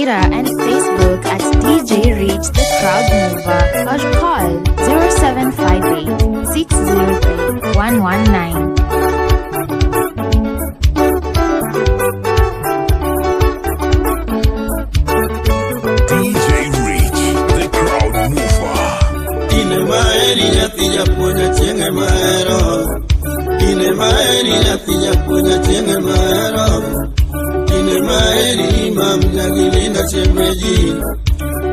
Twitter and Facebook at DJ Reach the Crowd Mover or call 0758 603 119. Tiene maero, tiene maeri, tiene puña, tiene maero, tiene maeri, mamá gilinda semeji,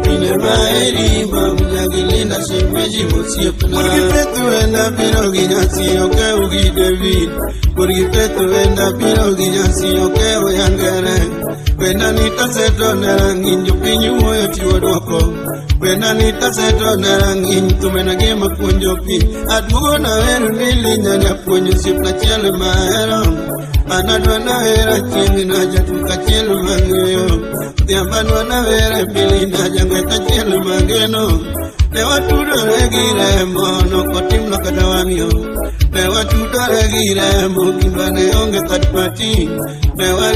tiene maeri, mamá gilinda semeji, musiepna. Porque preto enda pero ginyasi oke ugi David, porque preto enda pero ginyasi oke oyangere, wenda nita seto nerangin jupinyu moyo chiwadoko. When I need to set on a ranging to when I game of Punjopi, I'd go on a very million and a punjusip na chell my own. And I don't know where I came in a jatuka chell mango. The Abanwana very billion, I jangata chell mageno. They were to the regular mono, Cotim Locatawanio. They were to the regular Mokibane on the third party. They were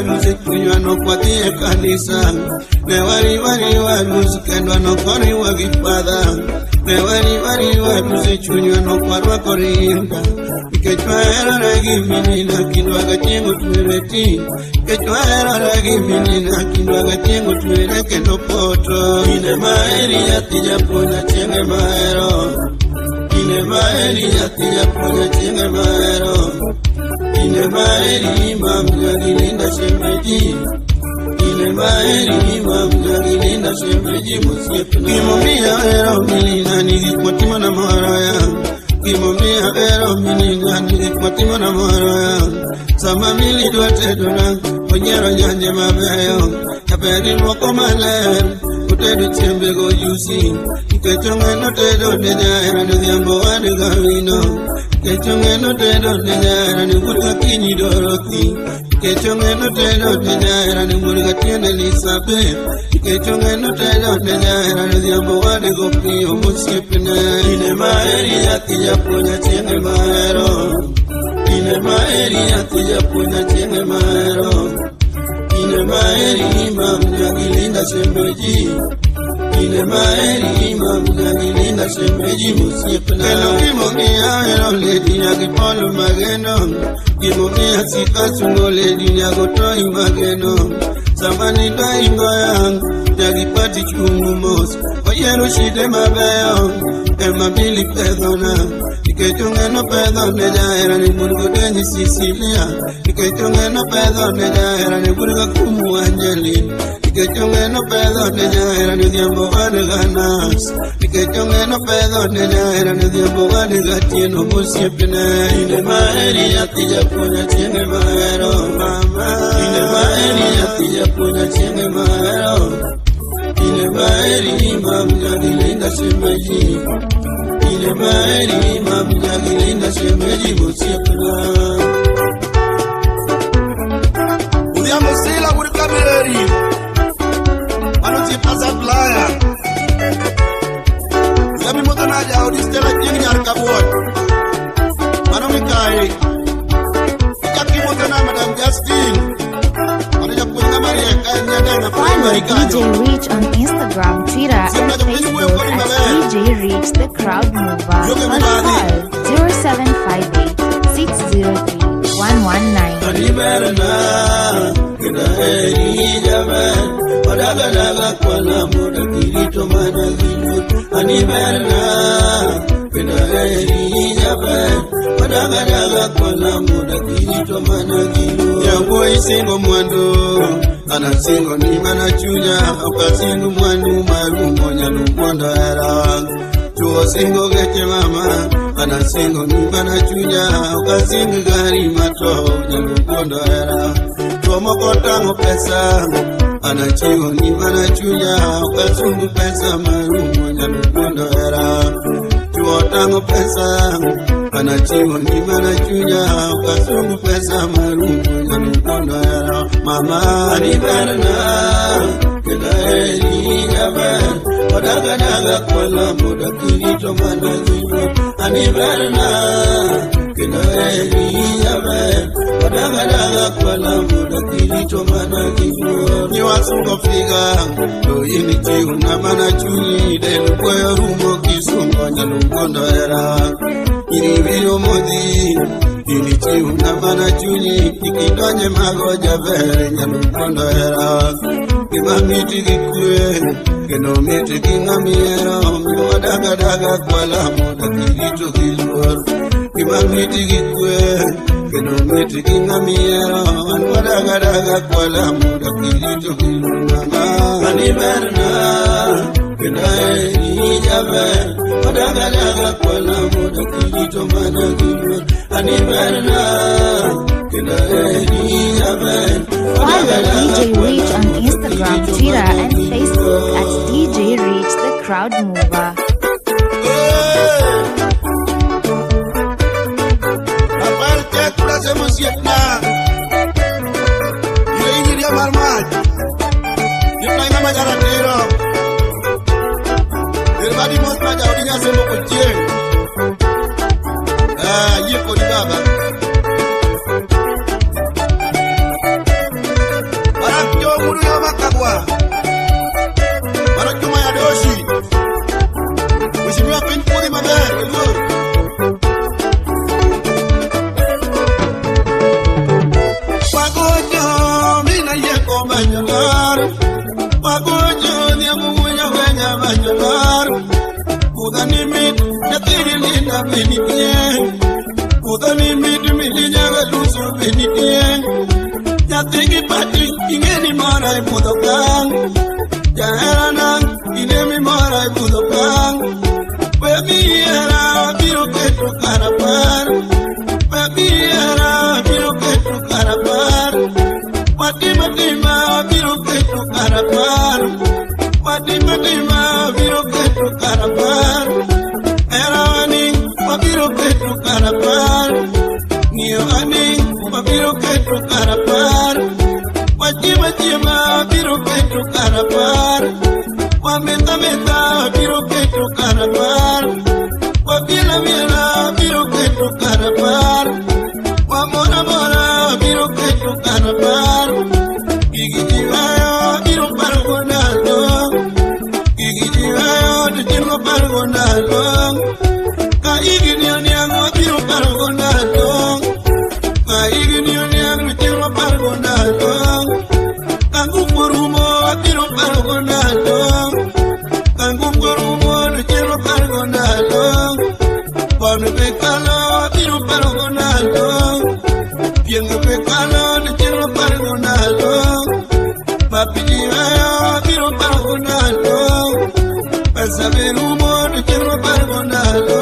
music when you are no party a canisa. They were music and one of Cory Wagi father. They were music when you are no Parwa Corinda. Get my error, give me in a kinwagatingo to Reti. Get my error, give me in a kinwagatingo to Rekeno Poto. In a Maeri, Japona Chenge Maero. Ine Maeri, Japona Chenge Maero. Ine Maeri, Mamma Gilinda Shemeji. Ine Maeri, Mamma Gilinda Shemeji Musiepna. Kimomia Ero Milina Nigi Kwatimana Maraya. Kimomia Ero Milina Nigi Kwatimana Maraya. Sama Mili Duatedona, Onyero Nyanje Mabeyo. Kaperi Moko Maler. Tedo chembe go yusi, kechonge no tedo deja no diambo ane gavino, kechonge no tedo deja no murga kini doroti, kechonge no tedo deja no murga tiene Elizabeth, kechonge no tedo deja no diambo ane go pio musipne. Ine maeri ati japunya chenge maero, ine maeri ati japunya chenge maero. Ine maeri mamna gilinda semeji. Ine maeri mamna gilinda semeji musiepna. Elo kimomia elo ledi ya kipolo mageno. Kimomia sikasungo ledi ya gotoi mageno. Samani da ingoyang ya kipati chungu mos. Oyero shide mabeyo ema bili pedona. Ikechonge no pedo neja era ni murgo denji Sicilia. Ikechonge no pedo neja era ni murgo kumu Angelin. Ikechonge no pedo neja era ni diambo vade ganas. Ikechonge no pedo neja era ni diambo vade gatieno musiepne. Ine maeri ati japunya chenge maero mama. Ine maeri ati japunya chenge maero. Ine maeri mamna gilinda semeji. Ine maeri mamna gilinda semeji musiepna. Udiamo sila kuri kamereri. Ano pasa playa. Yabi motona ja odistela jini nyar kabot. Ano mikai. Ikaki motona Madam Justin. Follow DJ Reach on Instagram, Twitter, and Facebook at DJ Reach the Crowd Mover or call 0758 603 Anasingo ni manachunya, okasingo mwandu malumo nyalumondo era. Chuo singo geche mama, anasingo ni manachunya, okasingo gari mato nyalumondo era. Chuo mokotango pesa, anachingo ni manachunya, okasungu pesa malumo nyalumondo era. Chuo tango pesa, anachingo ni manachunya, okasungu pesa malumo nyalumondo era. Mama anibarna, kena eri jabe, odaganaga kola muda kirito manazino. Aniberna Kinaeli Yabe Wadagadaga kwa lamuda Kilito mana kijuo Ni wasungo figa Doyiniti unamana chuni Denu kwe rumo kisungo Nyalukondo era Iriviyo modi Initi unamana chuni Ikidonye magoja vere Nyalukondo era Kimamiti kikwe Keno miti kingamiero Wadagadaga kwa lamuda Kilito kijuo Kimamiti kikwe Keno miti kingamiero Wadagadaga kwa lamuda Kilito kijuo Aniberna Kinaeli Yabe Wadagadaga kwa lamuda Kilito mana kijuo Aniberna Kinaeli Yabe Follow DJ Reach on Instagram, Twitter, and Facebook at DJ Reach the Crowd Mover. Aparte kula semosietna Yo iria marmaj Yo tenga majaratero Everybody must maja odinya semo kochie Yeko di baba Barak yo muru yo makabwa Barak yo maya doshi Mheshimiwa Prince Mudi Maber Pagojo mina yeko manyolar Pagojo ni amuya wenya manyolar Udani mit natiri linda benitien Udani mit milinya galusu benitien Yatigi pati ingeni marai budokang Jaheranang inemi marai budokang Baby era biro ketu karapar Baby era biro ketu karapar Matima biro ketu karapar Matima biro ketu karapar Era aning biro ketu karapar Nio aning biro ketu karapar Matima biro ketu karapar Meta biro ketu karapar Wabila biro ketu karapar Wamora biro ketu karapar Gigi jiwayo biro pargonalo Gigi jiwayo dujingo pargonalo Ka igi niyango biro pargonalo Ka igi niyango dujingo pargonalo Kangu porumo biro pargonalo Panu pekalo biro pargonalo Piengo pekalo biro pargonalo Papidiayo biro pargonalo Pasaberumo biro pargonalo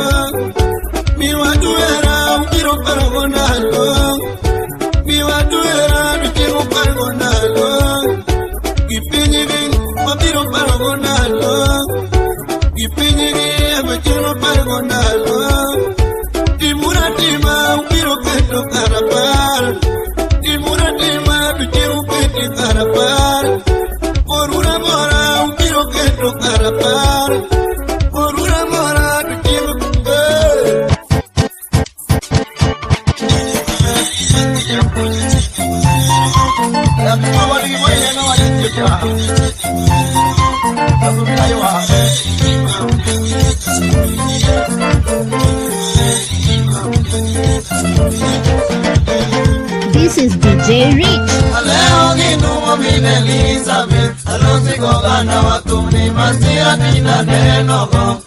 Miwaduera biro pargonalo Miwaduera biro pargonalo Ipinyigin biro pargonalo Ipinyigin biro pargonalo Dimuratima biro ketu karapar Dimuratima biro ketu karapar Orura mora biro ketu karapar Orura mora biro This is DJ Reach. Leo nginuma mine Elizabeth Alonzigo gana watuni masia nina nenogo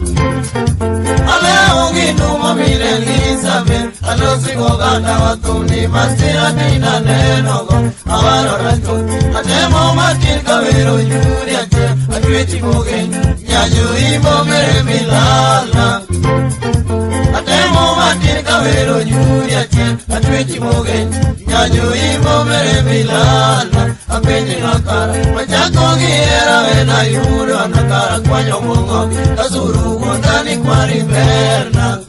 Leo nginuma mine Elizabeth Alonzigo gana watuni masia nina nenogo Awaro rancho Atemo matirka vero yuri ache Atweti moge Nyayu imo mere milala Atemo matirka vero yuri ache Atweti moge Nyayu imo mere milala Apenye nakara Machako giera vena yuru Anakara kwanyo mongo Kazuru kundani kwa riberna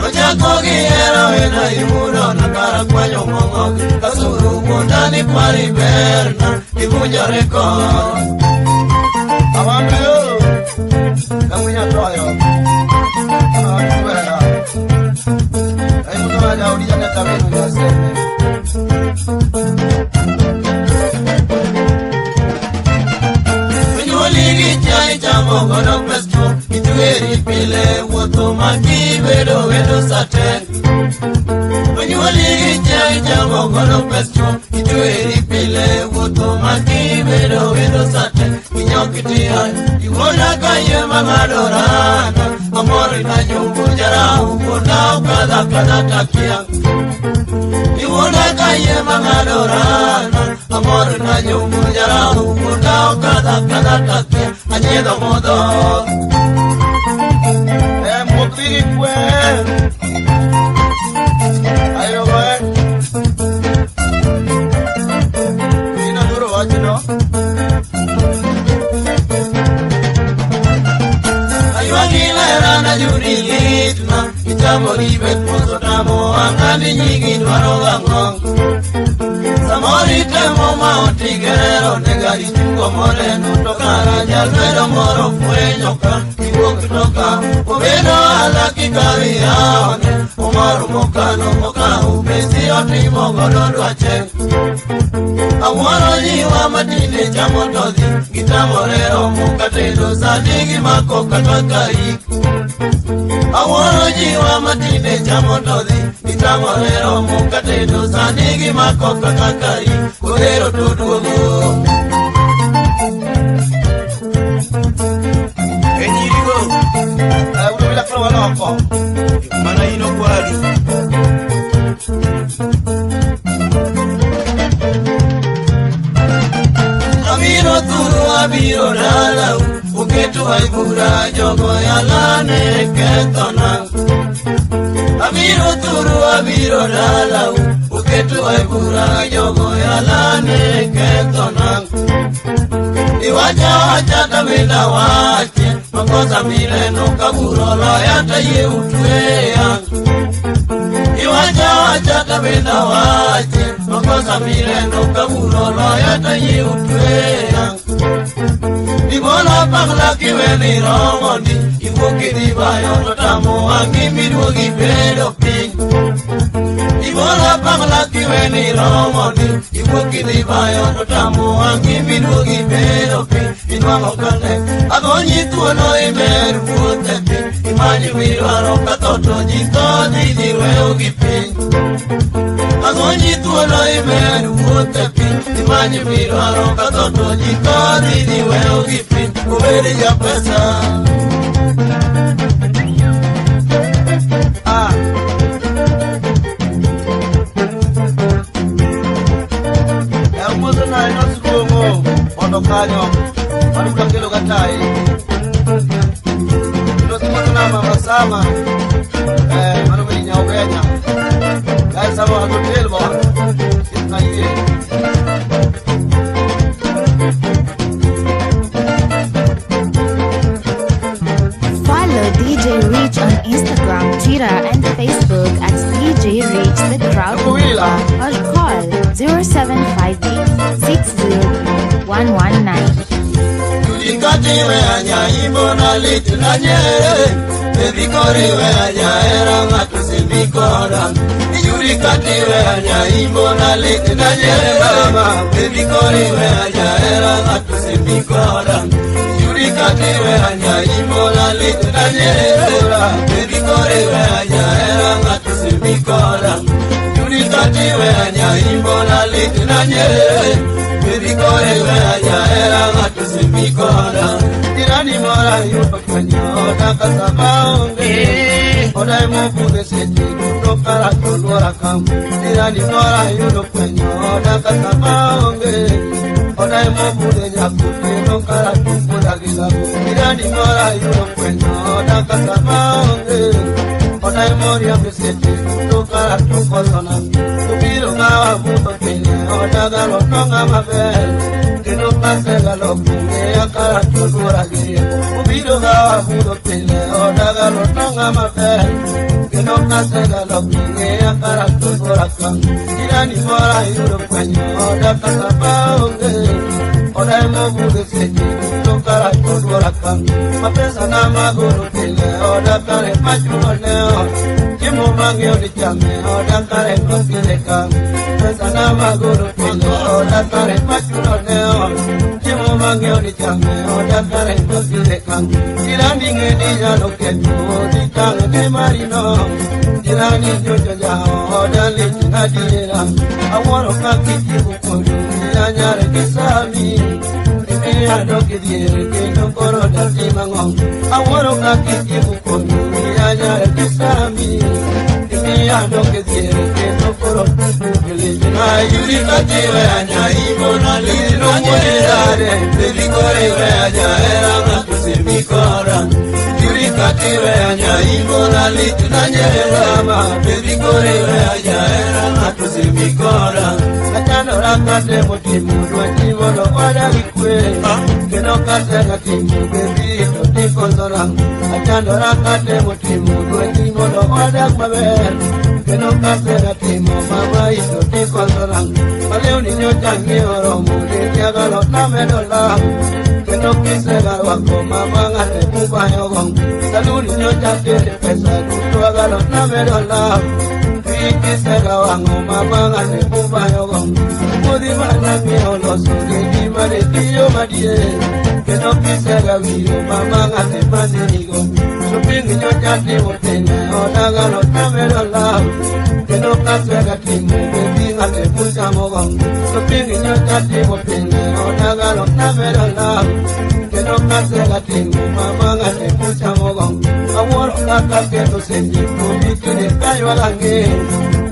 Machako giera vena yuru Anakara kwanyo mongo Kazuru kundani kwa riberna Ibuja reko Awambe yo Kamunya toyo Awambe temo godo pesto itueri pile wuotho maki bedo sate onyuoli temo godo pesto itueri pile wuotho maki bedo sate inyokitia iwona kaye mangadorana amori na nyumbu jara ukona kada takia iwona kaye mangadorana amori na nyumbu jara ukona kada takia anyedo modo mutiri kwe ayo we ina duro wachino Jurilitna, itamo ribet mozo tamo angani nyigi dwaro gangong. Samori temo maoti gerero negari chungo moreno tokara jalwero moro fwenyoka iwok toka obedo ala kikawiaone umaru moka upesi otimo godo dwache. Awaro jiwa matinde chamo todhi gitamorero mukatedo sadigi mako katwakari. Awaro jiwa matinde chamo todhi gitamorero mukatedo sadigi mako katwakari korero tuduogo. Enyirigo urubila kwa waloko mana ino kwari Abiro dala uketu aibura jogo yalane ketona. Abiro dala uketu aibura jogo yalane ketona. Iwaja tabenda wache makosa mile no kaburo loyata ye utwea. Iwaja tabenda wache makosa mile no kaburo loyata ye utwea. Ibola pagla kiweni romoni Ibuki bayo notamu angimi duogi pedo ping Ibola pagla kiweni romoni Ibuki bayo notamu angimi duogi pedo ping Inwango kane agonyi tuono imeru pute ping Imanyi wirwaro katoto jito didi weo giping Agonyi tuono imeru pute ping Imanyi wirwaro katoto jito didi weo giping Kubeli ya pesa ya umozo na inosi kuongo Ondo kanyo Manu kangelo katai Inosi mozo na mama sama Manu mwenye ugenya Gaya sama hatotel ba Sitna iye DJ Reach on Instagram, Twitter, and Facebook at DJ Reach the Crowd Nova or call 0758 602 119. Julikatiwe anya imona litunanye Bebikoriwe anya era matusimikora Julikatiwe anya imona litunanye Bebikoriwe anya era matusimikora Julikatiwe anya imona litunanye Bebikoriwe anya era matusimikora Julikatiwe anya imona litunanye Bebikoriwe anya era matusimikora Tirani mora yupa kanyo Daka sabaonge Oda moku de seti Kutokara tulwara kamu Tirani mora yupa kanyo Daka sabaonge Oda moku de nyaku Kutokara tukula gilabu Tirani mora yupa kanyo Daka sabaonge Oda mori ya beseti Kutokara tukosona Kubiro gawa muto kene Oda galo tonga mabel Kino pase galo kunge Akara tulwara gilabu Kubiro gawa muto kene Oda galo tonga mabel Kino pase galo kunge Akara tulwara kang Tirani mora yupa kanyo Daka sabaonge Oda moku de seti Kutokara tulwara kang Mapesa na maguru kile Oda kare machuno neo Jimu mangyo di chame Oda kare kofile kang Pesa na maguru kile Oda kare machuno neo Jimu mangyo ni chame oda kare to sile kang irani ngeni jalo kenyo di kang ke marino irani jojo ja oda le adira aworo ka kiti ko nyare kisami ya do ke diere ke no koro da timangong aworo ka kiti ko nyare kisami ya do ke diere ke no koro na yuri ka tira nya ibona le no moedare pedi kore nya era na kusimi kora yuri ka tira nya ibona le na nyera ma pedi kore nya era na kusimi kora atano rakate motimu dwati modo wada ikwe keno kate ngatimu bebi to tikondola atano rakate motimu dwati modo wada maber keno kate ngatimu mama ito tikondola paleo niño changi oro mule tiagalo namedola keno kisega wako mama ngate kubayo gong salu niño changi pesa tuagalo namedola kisega wango mama ngate kubayo gong mudi mana mio loso di mare tiyo madie keno kisega wiyo mama ngate mandirigo supingi niño changi motene odagalo namedola keno kasega timu bebi ngate pulsamogong supingi niño changi motene odagalo namedola keno kasega timu mama ngate pulsamogong aworo kaka keto senji kumitine kayo alange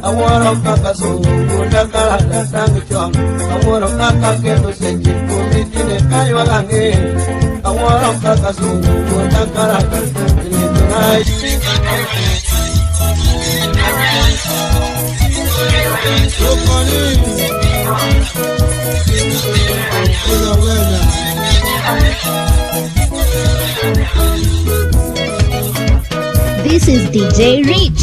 aworo kaka sungu kundakala dasangu chong aworo kaka keto senji kumitine kayo alange aworo kaka sungu kundakala dasangu chong This is DJ Rich.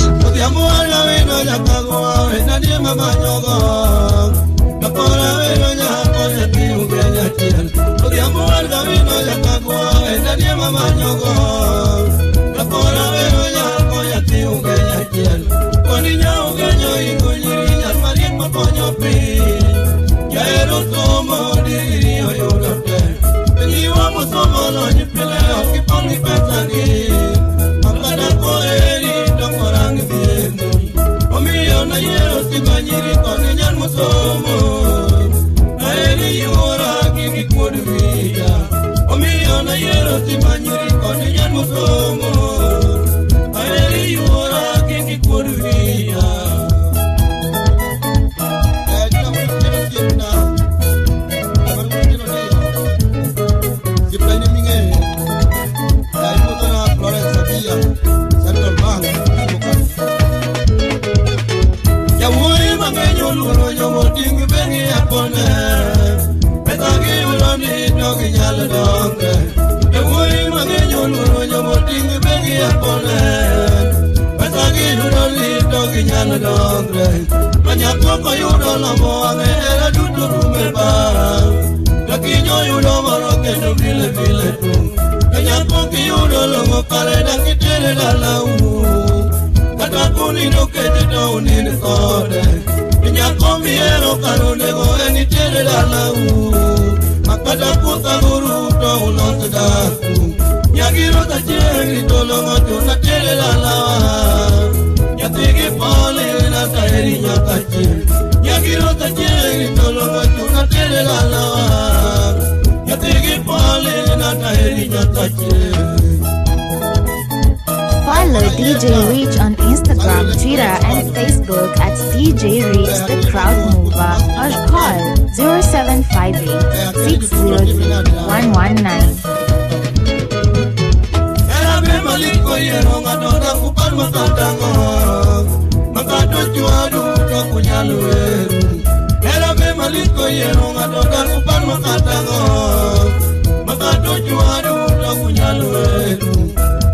Follow DJ Rich on Instagram, Twitter, and Facebook at DJ Rich the Crowd Mover or call 0758 603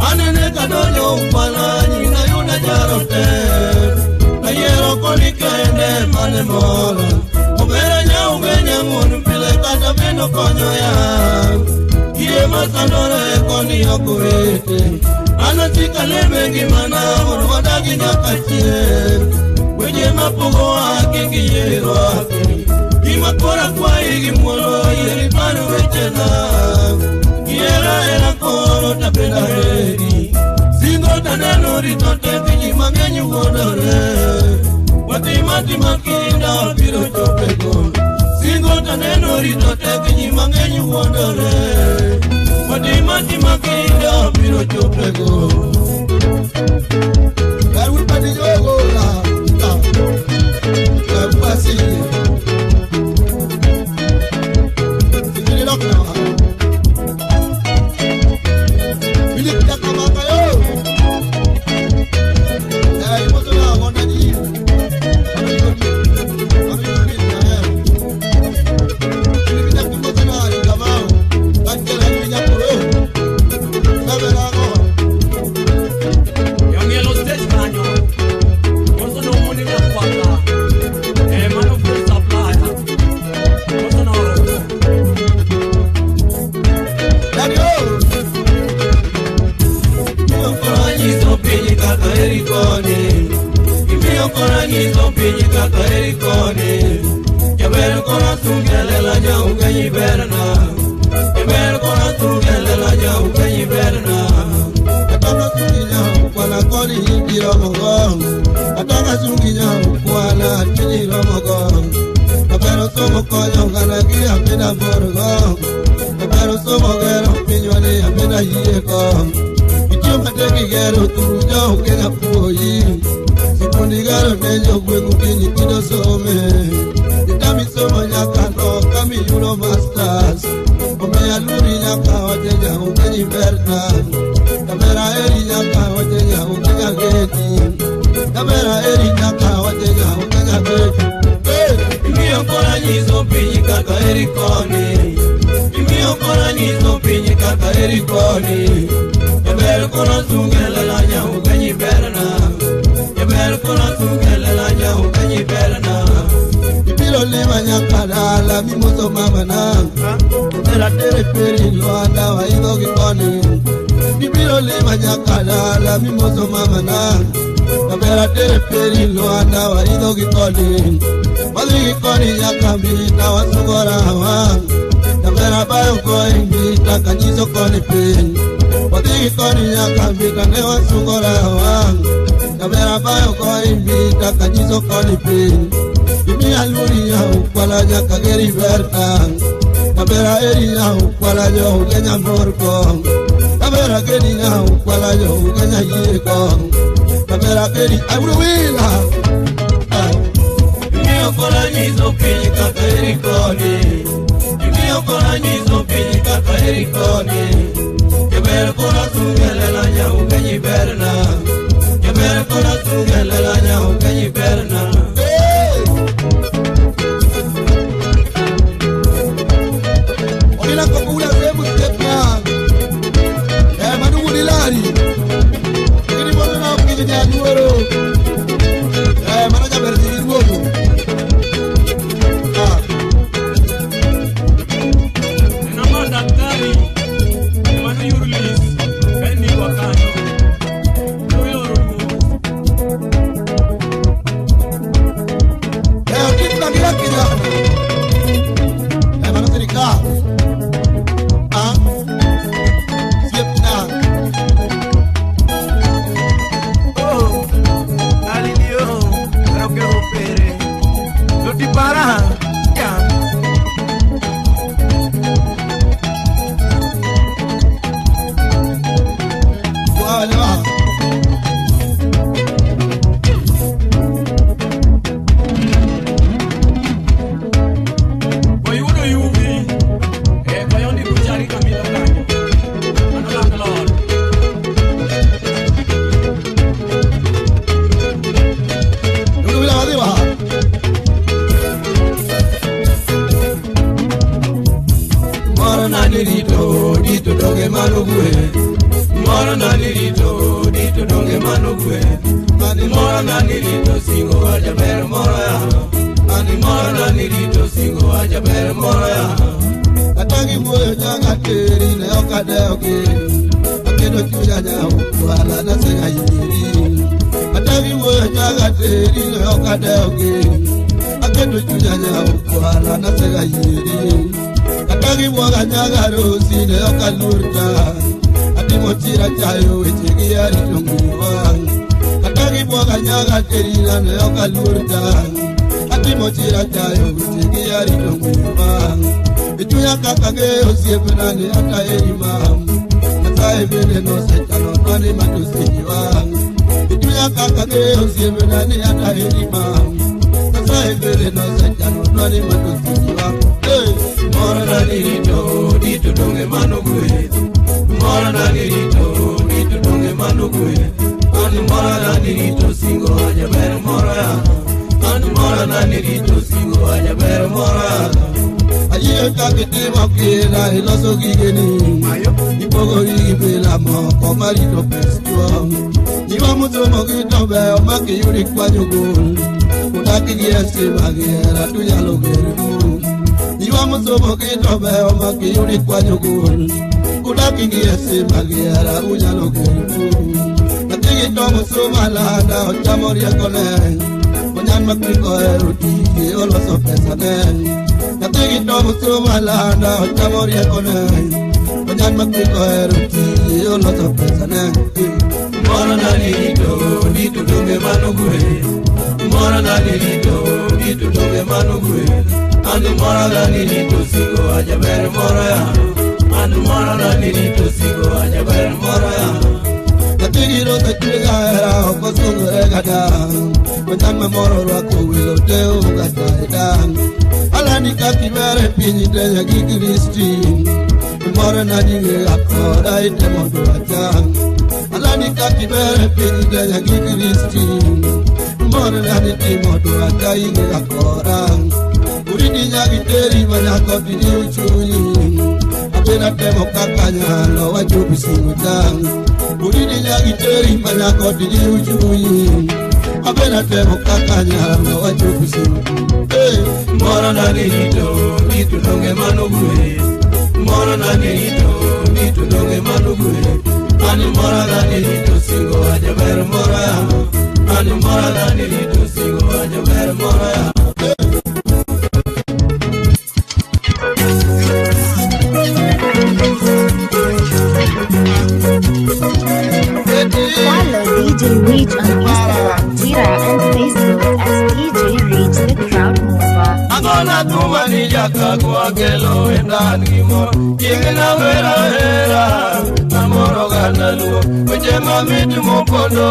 Anene kadonyo upalani na yuna jarote na yero kolikende mane mola obera nya ugenya ngunu pile kata beno konyo ya kie masandore koni yokuete anatika lebengi mana wadagi nyakachie wenye mapugo haki kiyero haki Ima kora kwa igi mwolo yeri pano wechena Kiera koro tapenda heri Singo taneno ritote viji mangenyu wodore Watimati makinda piro chopego Singo taneno ritote viji mangenyu wodore Watimati makinda piro chopego Garwi pati jogo la Kapasi Sini lock now Philip Takamaka yo Ya imoto na wanda ji Philip Takamaka na Kamao Angela Ninya Puro Sabela go Young Yellow Stage Banyo Also no money na kwata man of the supply Also no Imio kora nyiso pinyi kaka erikoni Jaber kora tungele la jau kanyi berna Jaber kora tungele la jau kanyi berna Ataka sungi nyau Kwala koni hindi romogong Ataka sungi nyau Kwala chini romogong Kapero somo konyo Kana kia pina borgong Kapero somo gero Pinywane ya pina hiekong Itio mateki gero Turu jau kena puoyi Sikundi gero Nenyo kwengu kinyi kido some Itami somo nyaka no Kami yuno masters Ome aluri nyaka Wajenja ukenyi bertan Kamera eri nyaka Wajenja ukenya geti Kamera eri nyaka Wajenja ukenya geti Imio kora nyiso pinyi kaka erikoni Imio kora nyiso pinyi kaka erikoni Jaber kora tungele la jau kanyi berna Jaber kora tungele la jau kanyi berna Ibilo lima nyaka dala Mimoso mama na Kamera tere peri Luanda wa hizo kikoni Ibilo lima nyaka dala Mimoso mama na Kamera tere peri Luanda wa hizo kikoni Madri kikoni nyaka mbita wa sugora hawa Kamera bayo kwa mbita kanyiso koni peni Madri kikoni nyaka mbita newa sugora hawa Kamera bayo kwa mbita kanyiso koni peni Imi aluri ya ukwala nyaka geri bertang Kamera eri ya ukwala yo ukenya morko Kamera geri ya ukwala yo ukenya yeko Kamera geri awuwila Imio kora nyiso pinyi kaka erikoni Imio kora nyiso pinyi kaka erikoni Jaber kora tungele la jau kanyi berna Jaber kora tungele la jau kanyi berna Onila kokula semu stepna Manugu nilari Kini bono na ukini ni anuero Manaja berzi iruogo Nama daktari Manu Yurlis Beni Wakano Uyo Rumu Kita kira kira Mana serika Siap na Oh, Galileo, creo que opere. Lo ti para, ya. Wala Boy uno yuvi Bayondi kuchari kamilo kanyo Ano lang lord Nungu bila wadiwa Moro na nirito Dito donge manugwe Moro na nirito Dito donge manugwe Moro na nirito Singo wajaber moro ya Moro na nirito Singo wajaber moro ya Katangi moyo nyanga teri ne okadeo kiri Akedo chuja nyau Wala na senga yiri Katangi moyo nyanga teri ne okadeo kiri Akedo chunyanya ukwala na sega yiri Katagi mwaga nyaga rosi ne okalurta Atimo chira chayo wechegi yari tunguwang Katagi mwaga nyaga terina ne okalurta Atimo chira chayo wechegi yari tunguwang Ichunya kakage osiepena ni ata erimam Natae vile no setano nani matusijiwang Ichunya kakage osiepena ni ata erimam Vele no setano nani matusijiwa Mora na nirito dito donge manugwe Mora na nirito dito donge manugwe Ani mora na nirito singo aja bere mora Ani mora na nirito singo aja bere mora Aye kakete makira iloso gigeni Ipogori ibela mo komarito pestuwa Niwa muto mokito beo maki yuri kwa nyugul Kudaki yesi magiera tuyalo gerimu Niwa musomo kito beo maki yuri kwa nyugul Kudaki yesi magiera uyalo gerimu Natigi tomo suma landa ochamoria kone Konyan makriko eruti oloso pesa ne Natigi tomo suma landa ochamoria kone Konyan makriko eruti oloso pesa ne Mora na nito dito dunge manugwe Mora na nilito, dito donge manugwe Andu mora na nilito, sigo aja bere mora ya Andu mora na nilito, sigo aja bere mora ya Natigiro te chuga era, oko sungure gada Kwentan me moro wako wilo teo gata edan Alani kaki mere pinyi teya gigiristi Mora na nile akora ite modu ajang Alani kaki mere pinyi teya gigiristi Mora na nitimodo akainge akorang Uridi nyagi teri manako bini uchuni Abena temo kakanya lo wajubi singutang Uridi nyagi teri manako bini uchuni Abena temo kakanya lo wajubi singutang Mora na nito, nito donge manugwe Mora na nito, nito donge manugwe Ani mora na nito singo aja ber mora ya Ani mora na nilito sigo aja bere mora ya Follow DJ Reach on Instagram, Twitter, and Facebook as DJ Reach the Crowd Mover. Agona tuma ni jaka kwa gelo endani mo Yengena vera vera Namoro gana luo Weche mamitu mokono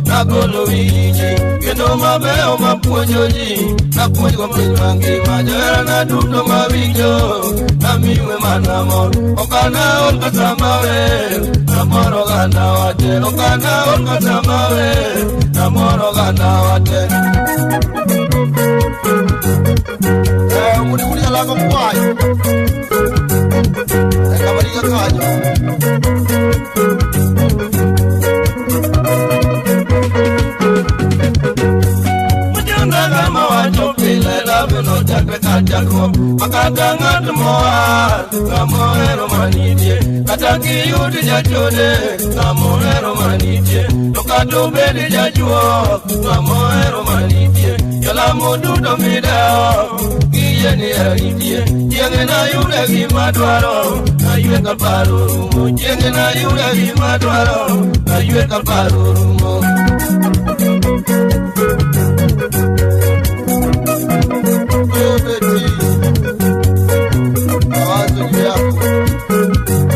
Nagolo wiji Kendo mabeo mapuonjoji Napuonj kwa mwangi Majera na duto mawinjo Namiwe manamo Okana olka samawe Namoro gana wate Okana olka samawe Namoro gana wate Muli alago kwayo Kamariga kayo Mujanda gama wajo pile labeno jakre kajako Makata ngat moa Kamo ero manidie Kataki yudi jachode Kamo ero manidie Tokato bedi jajuo Kamo ero manidie Yola mududo midao Yeni eridie Yenge na yule gimadwaro Na yue kaparurumo Yenge na yule gimadwaro Na yue kaparurumo Oh Betty Awazo yako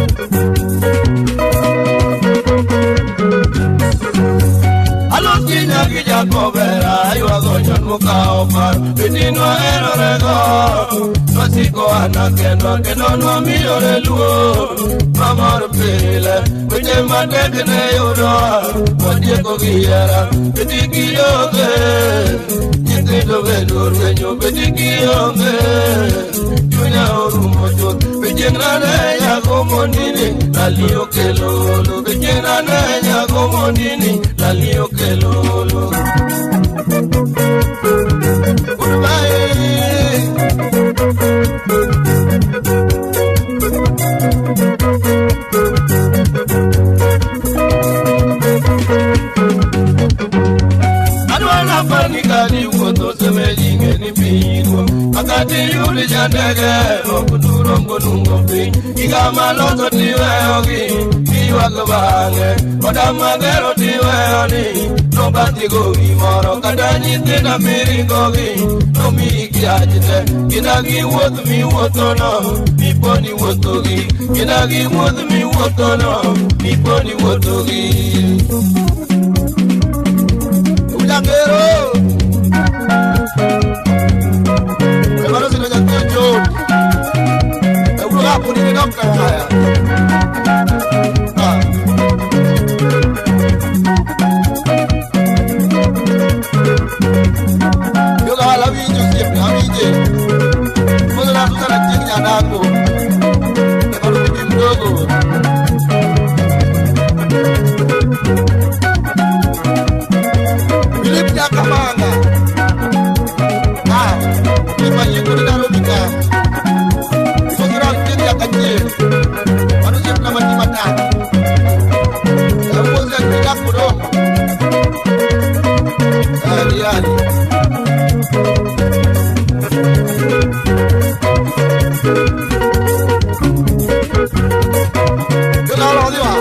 Alo kinya kija kobera Aywa gochon muka omar Betino ero rego Masiko anakeno Keno no miyore luo Mamor pile Kwenye matekene yudo Wadieko giyera Beti kiyoge Nyingido vedur venyo Beti kiyoge Junya orumo chot Bejengrane ya komondini Lalio kelolo Bejengrane ya komondini Lalio kelolo Adwana fanika ni woto semeji ngeni pi Ati yuli jandege okuduro ngonungo pi igama loto tiwe ogi iwa kabange odamagero tiwe oni no batigo imoro kadanyi tina miringogi no miki ajite kinagi wotu mi wotono miponi wotogi kinagi wotu mi wotono miponi wotogi Ujangero Emaro sino jantejo Euro hapo ni ndoka haya Yoga wala winyo siep na wije Mozo na tuta na jini nyanako Emaro bibi mdogo Philip Jakamanga Yengu ni darubika Sosira kiri ya kanje Manusia kuna mati matani Mwozi ya kika kudomo Ali Yoga wala wadiwa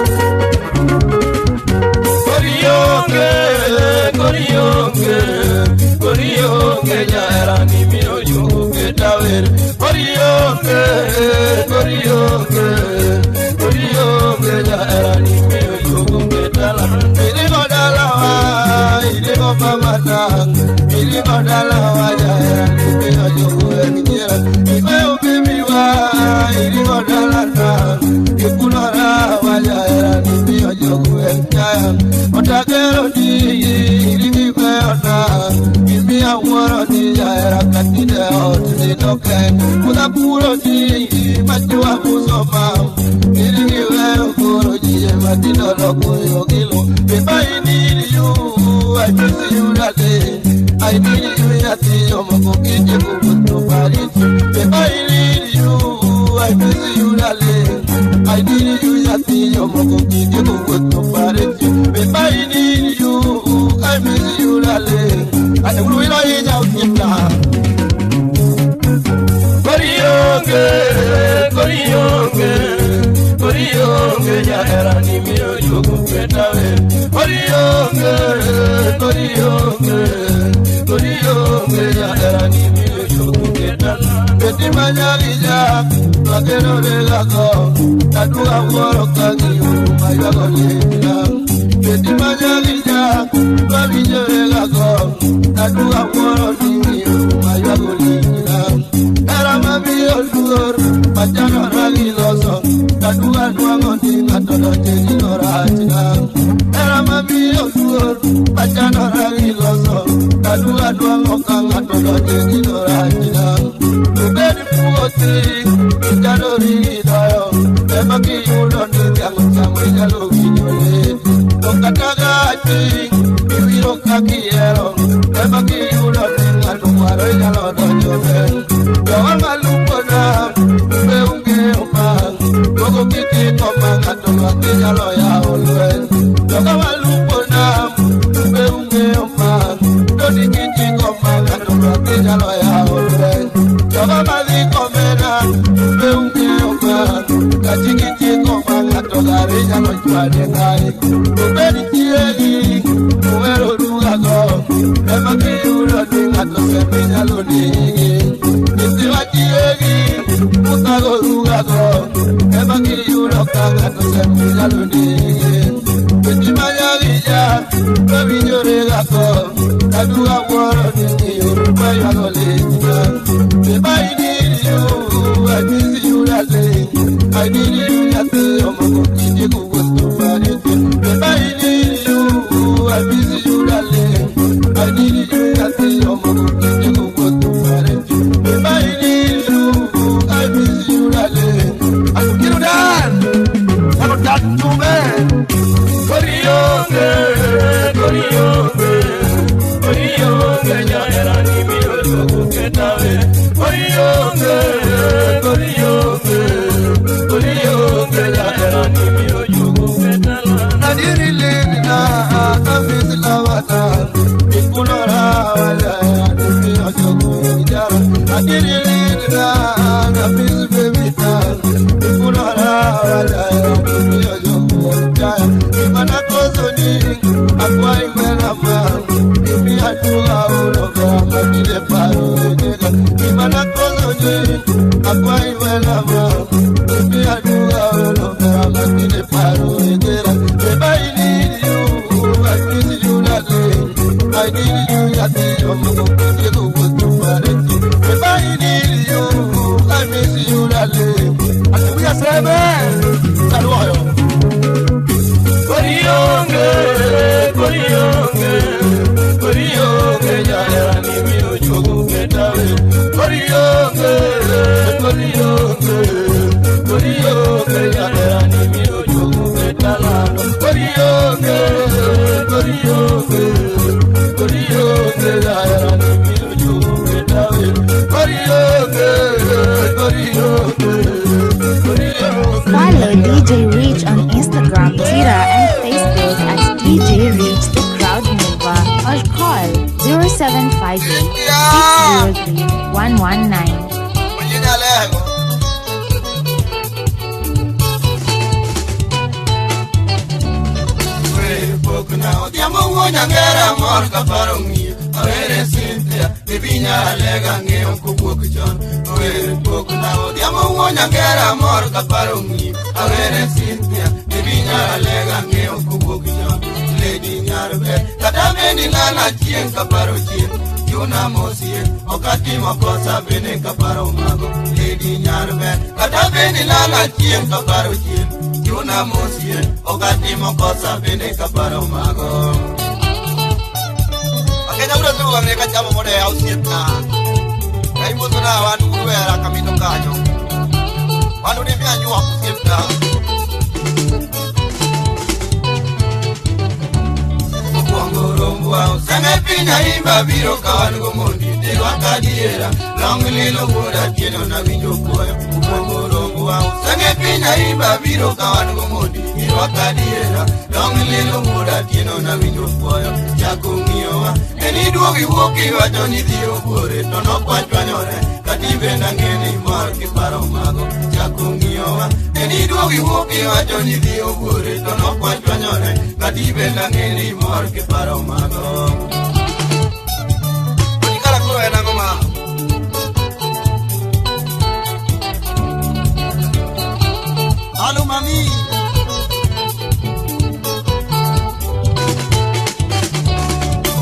Koriyonge Nyara ni miro yuge tawer Koriyonge Nyara ni miro yuge tala Iligo dalawa, iligo pamatang Iligo dalawa Nyara ni miro yuge njera Ime ubibiwa, iligo dalana Ikulora wa Nyara ni miro yuge njaya Otagero di iligi peona Mia wara ni ya katide oti toke Kuda puro di majua musoma Ili we kuro ji matino loko yogilo If I need you, I miss you that day I need you yati yomoko kije kukutu pariti If I need you, I miss you that day I need you yati yomoko kije kukutu pariti If I need you, I miss you that day Ate ulu ilo ija ukita Koriyonge Nyara ni miro yugu petawe Koriyonge Nyara ni miro yugu petala Beti manyalija Magero de lako Tatuga woro kagi Mayago lejila Beti manyalija Mabijo de lako Tatuga woro tingi Mayago lejila Era mabio luor Pachano ragi loso Tatuga nuango tinga todo jeni norachina Era mabio luor Pachano ragi loso Tatuga nuango kanga todo jeni norachina Ubedi puoti Ijano ridayo Emaki yulo nitiango samu ijalo kinyole Lokatagaji Iwiro kakiero Emaki yulo ninga Lumaro ijalo dojobe Yawa malupona Beunge umang Gogo kiti komang Atolwa kijalo ya olwen Yawa malupona Beunge umang Dodi kiti komang Atolwa kijalo ya olwen Yawa malikomena Beunge umang Kaji kiti komang Atolwa kijalo juade ngai Ubedi kiegi Uwero lugago Emaki yulo ninga Tose kijalo nigi Nisiwakiegi Mutago lugago Emaki yulo kanga Tose kijalo nigi Nisimayagija Babinyore gako Taduga woro nigi Urumayago lejina If I need you I miss you that day I need you that day Omogo kiji kukutu pariti If I need you I miss you that day I need you that day Omogo kiji kukutu pariti If I need you I miss you that day Aku kiru dan Aku tatu men Koriyonge Nyara ni miro yugu ketawe Koriyonge Nyara ni miro yugu ketala Nadiri lina Kamisi lawata Ikulora wala Nimi ojogu Nadiri lina Follow DJ Rich on Instagram, Twitter, and Facebook at DJ Rich the Crowd Mover or call 0758 603 119. Lady Nyarbe, Katameni Lana Chien Kaparo Chien, Yuna Mosie, Okati Mokosa Bene Kaparo Mago, Lady Nyarbe, Katameni Lana Chien Kaparo Chien, Yuna Mosie, Okati Mokosa Bene Kaparo Mago. Akenya ura tu Amerika chamo mode house yetna. Kai mutuna wanu kuwera kamito kanyo. Wanu ni mia nyua kusieta. Sanga pinya imba biro kawango mondi de wakadiera long lilo boda tieno na winjo koyo ubongorongo wa sanga pinya imba biro kawango mondi de wakadiera long lilo boda tieno na winjo koyo chakungiwa eni duogi woki wacho ni dio bore to no kwachwanyore katibe na ngeni mar kiparo mago chakungiwa eni duogi woki wacho ni dio bore to no kwachwanyore katibe na ngeni mar kiparo mago. Hello, mami.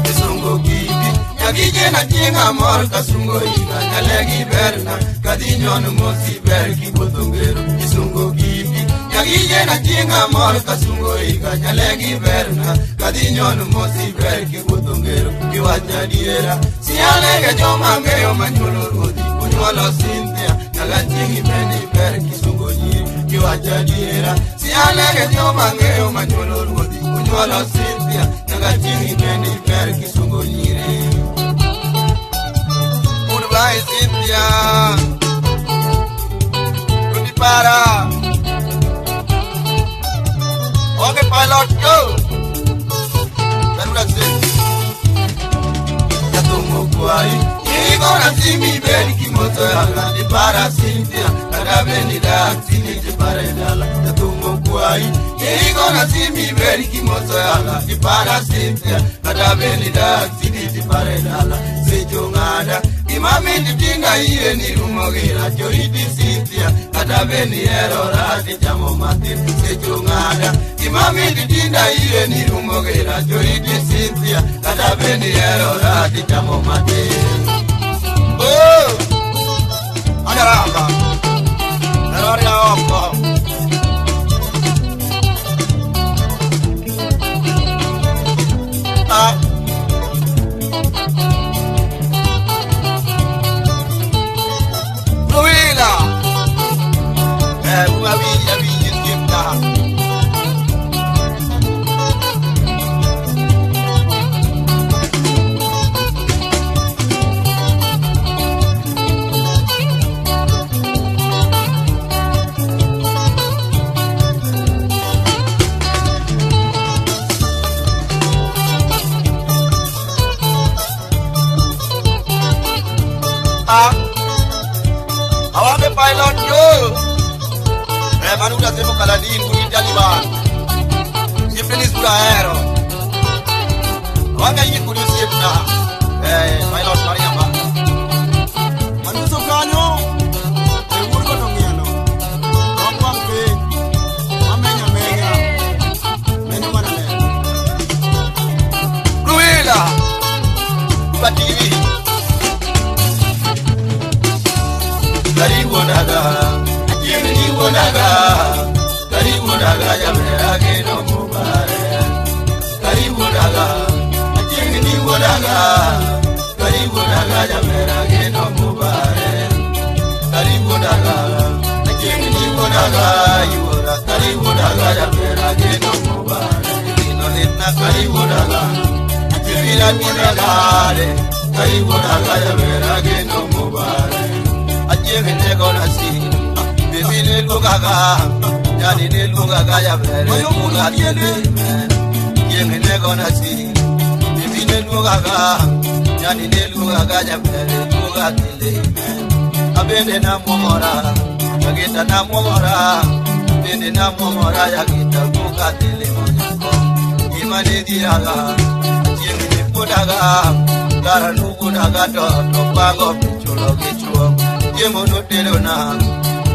Kasungo kibi, yagije na jinga mor kasungo iga, nyalegi berna, kadinyon mosi berki botongero. Kasungo kibi, yagije na jinga mor kasungo iga, nyalegi berna, kadinyon mosi berki botongero. Kiwacha diera, sialege joma ngeo manyolo rodi, unyolo Cynthia, nagachingi beni berki sungo nyiri. Kiwacha diera, sialege joma ngeo manyolo rodi, unyolo Cynthia, nagachingi beni berki sungo nyiri. Goodbye Cynthia, Rudy para. Okay pilot, go. Then that's it. Gonna see me very kimoto ala di para Cynthia kada beni da tini di para dala ya tumo kwai gonna see me very kimoto ala di para Cynthia kada beni da tini di para dala se jongada imami di tinga iye ni rumogira jori di Cynthia kada beni erora di jamo mati se jongada imami di tinga iye ni rumogira jori di Cynthia kada beni erora di jamo mati. Oh, agaramba, eraria opo. Ah, Luila, una villa inquieta. Awame pilot yo. Manuda semo kaladin kuni Taliban. Siempre sura aero. Awame yi kuni siepna. Pilot Mariamba. Manuso kanyo. Urgo nongiano. Romwampe. Amenya menya. Menyo manale. Ruila. Batiri. Karibu naga, ajemeni naga, karibu naga, jamera ke no mubare. Karibu naga. Achiegni wuodaga, karibu daga jamera geno mubare. Karibu daga, achiegni wuodaga, yuora karibu daga jamera geno mubare. Ino hitna karibu daga, achibira tinagare. Karibu daga jamera geno mubare. Achiegni gonasi, bibine lugaga, yani ne lugaga jamera mubare. Achiegni gonasi. Lugaga, yani ne lugaga jamere lugatile. Abende na momora, yagita na momora, abende na momora yagita lugatile monyako. Imane diraga, yemi podaga, gara nugudaga to pango pichulo gichuo. Yemo no telona,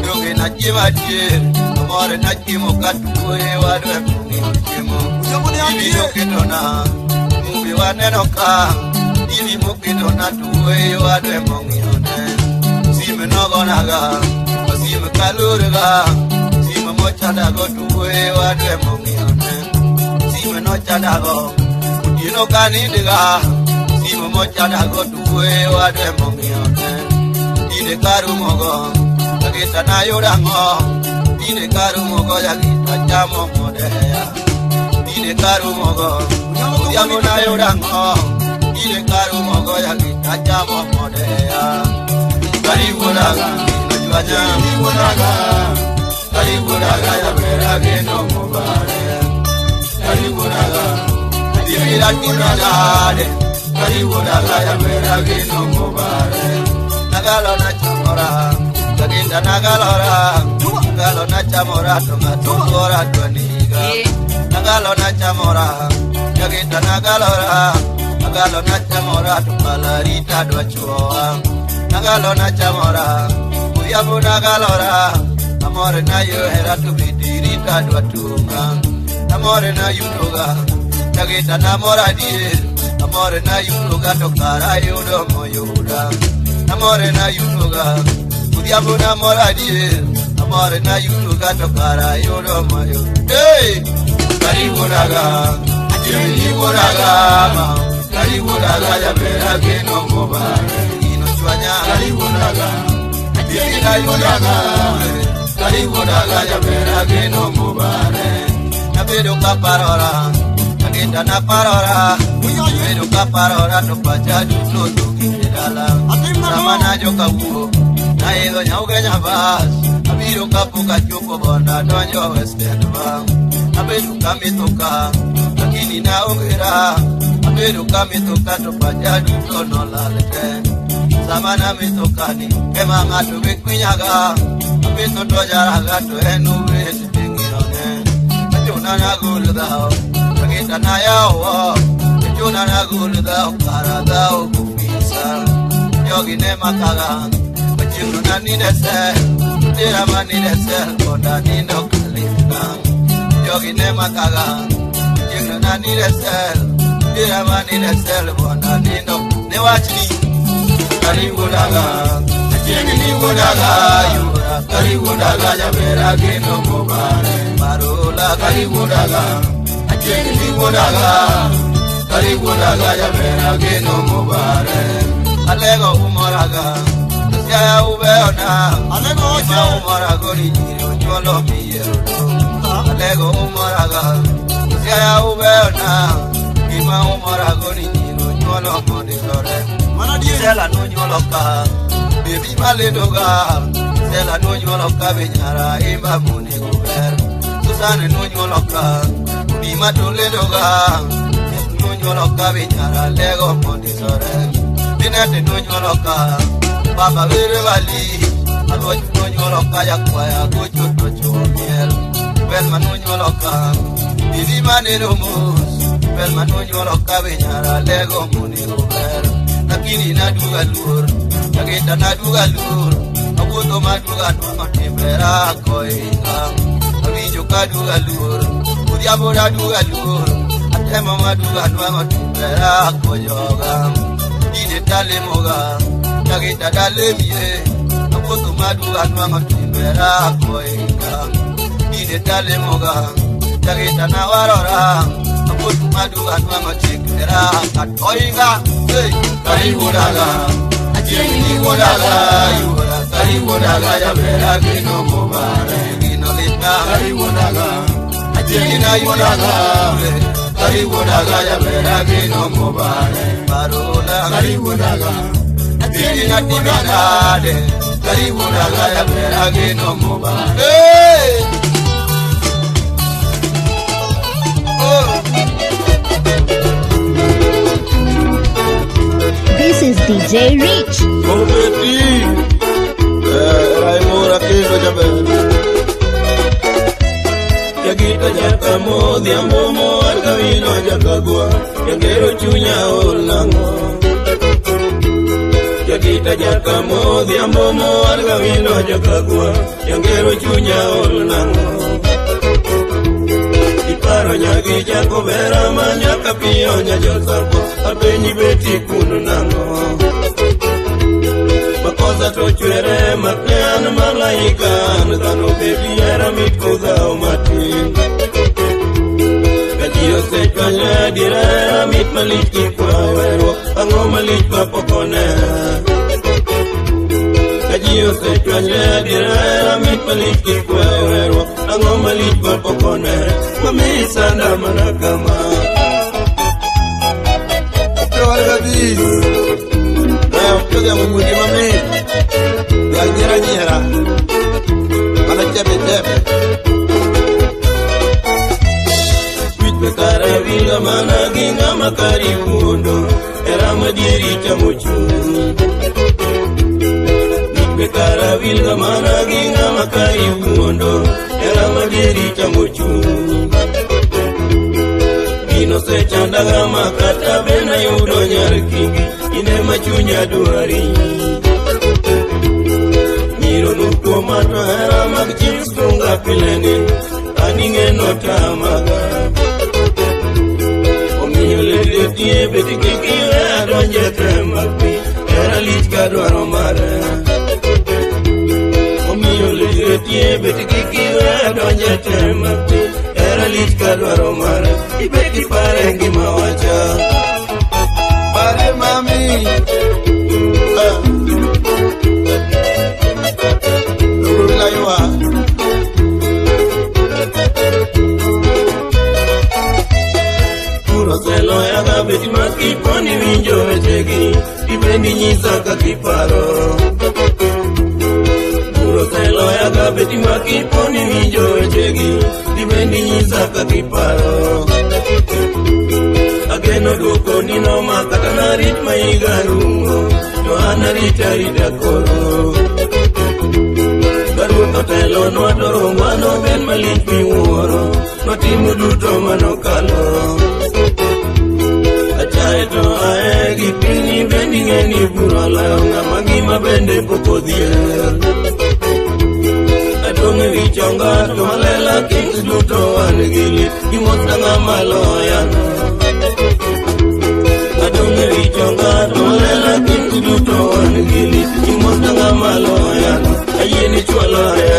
yoge na jimatie, amore na jimo katuwe wadwe ni jimo. Ibi yoketona. Wanenoka, ili mukido na tuwe wadwe mongione. Sime nogonaga, sime kalurga, sime mochadago tuwe wadwe mongione. Sime nochadago, utino kanidiga, sime mochadago tuwe wadwe mongione. Ine karumogo, yagita na yorango, ine karumogo yagita chamo modea. Ine karumogo, Yamo na yorango, ile karumogo ya kitachamo modea. Karibu daga, najuaja karibu daga, karibu daga ya mera geno mubare. Karibu daga, dimira tinagare. Karibu daga ya mera geno mubare. Nagalo na chamora, kaginda nagalora. Nagalo na chamora, tongatongora tuaniga. Nagalo na chamora. Yagita nagalora, nagalo na chamora, tupalarita dwachoa. Nagalo na chamora, uyabu nagalora, amore na yohera tubidirita dwatunga. Amore na yudoga, yagita namora dir, amore na yudoga tokara yudo moyuda. Amore na yudoga, uyabu namora dir, amore na yudoga tokara yudo moyuda. Hey, karibu naga. Karibu daga, karibu daga jamera geno mubare. Ino chwanya karibu daga, karibu daga, karibu daga jamera geno mubare. Nabedo kaparora, nagenda na parora. Nabedo kaparora to pachadu to kidala. Ramana joka uo, na edo nyauge nyabas. Nabedo kapuka chuko bonda donjo western bang. Nabedo kamitoka. Kini na ongera, abedu kamitoka to pajadu to no lalete. Samana mitokani, ema ngatu bikwinyaga, abedu to jaraga to enu wesi tingirone. Kachuna na gulgao, kagita na yawo, kachuna na gulgao, karadao kufisa. Yogi ne makaga, kachunu na nidese, dirama nidese, koda nindo kalita. Yogi ne makaga, na nile sel, dirama nile sel, bona nindo ne wachni. Karibu daga, achiegni wuodaga, yuora karibu daga jamera geno mubare. Marola karibu daga, achiegni wuodaga, karibu daga jamera geno mubare. Alego umoraga, siaya ubeona, ima umorago ni jiro cholo miyero. Alego umoraga, Siaya ubeona, ima umorago ni jiro cholo modilore. Sela no nyoloka, baby maledoga. Sela no nyoloka benyara ima muni guber. Susane no nyoloka, udima toledoga. No nyoloka benyara lego modilore. Binete no nyoloka, baba vere vali. Aloju no nyoloka ya kwaya gocho tocho miel. Belma no nyoloka, bibi maneromus. Belma no nyoloka benyara lego muni guber. Lakini naduga lur, yagita naduga lur. Abuto maduga nungo tibera koinga. Abijo kaduga lur, udiabo naduga lur. Atema maduga nungo tibera koyoga. Ine tale moga, yagita dale miye. Abuto maduga nungo tibera koinga. Ine tale moga, yagita nawarora. Abut madu anwa ngocik era kat oinga karibu daga ajeni wodala yura karibu daga ya bera gino mobare gino lita karibu daga ajeni na wodala karibu daga ya bera gino mobare barola karibu daga ajeni na timana de karibu daga ya bera gino mobare This is DJ Rich. Oh baby, Raimora Kiro Jabe. Yagita jaka mo diambo mo algavino jakagua. Yagero chunya olango. Yagita jaka mo diambo mo algavino jakagua. Yagero chunya olango. Iparo nyagi jako vera manyaka pio nyajosapo. Apenyi beti kunu nango. Makosa tochwere maknean malaika. Nzano bebi era mikuza umati. Kajio sechwanya direra mit maliki kwa wero. Ango malik papokone. Kajio sechwanya direra mit maliki kwa wero. Ango malik papokone. Mamisa na manakama. Kabis, eu mudi mami, nyera, mana jebe. Wit bekara vila mana ginga makari mundo, era madiri chamuchu. Wit bekara vila mana ginga makari mundo, era madiri chamuchu. Ino se chandaga makata bena yudo nyarkingi ine machunya duari Miro nuko mato hera magchis kunga pileni aninge nota maga Omiyo lele tie beti kikiwe adonje temaki era lichka duaro mare Omiyo lele tie beti kikiwe adonje temaki era lichka duaro mare Ibeki parengi mawacha Pare mami Urula yua Puro selo yaga beti maki poni winjo vechegi Ibendi nyisaka kiparo Puro selo yaga beti maki poni winjo vechegi Ibendi nyisaka kiparo Ageno duko nino makata narit maigarungo Johanna rita koro Garuto telo nuadoro ngwano ben malik miworo Notimu duto manokalo Achae to aegi pini bendi ngeni burala Ngamagima bende pokodhier Adonge vichonga to halela kings duto anegili Imota ngamaloyano Adonge vichonga to halela kings duto anegili Imota ngamaloyano Ayeni chwaloye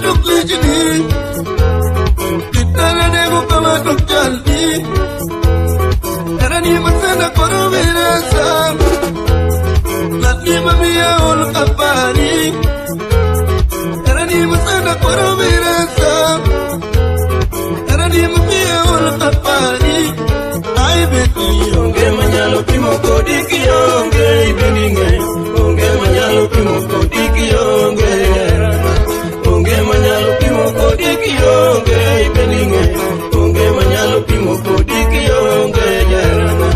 tuklijini Kitana nego kama tukjaldi Erani masana koro virasa Latni mamiya ol kapani Erani masana koro virasa Erani mamiya ol kapani Ay beti onge manyalo pimo kodiki onge ibeninge Onge manyalo pimo kodiki onge Onge manyalo pimo kodiki onge ibeninge Onge manyalo pimo kodiki onge jarana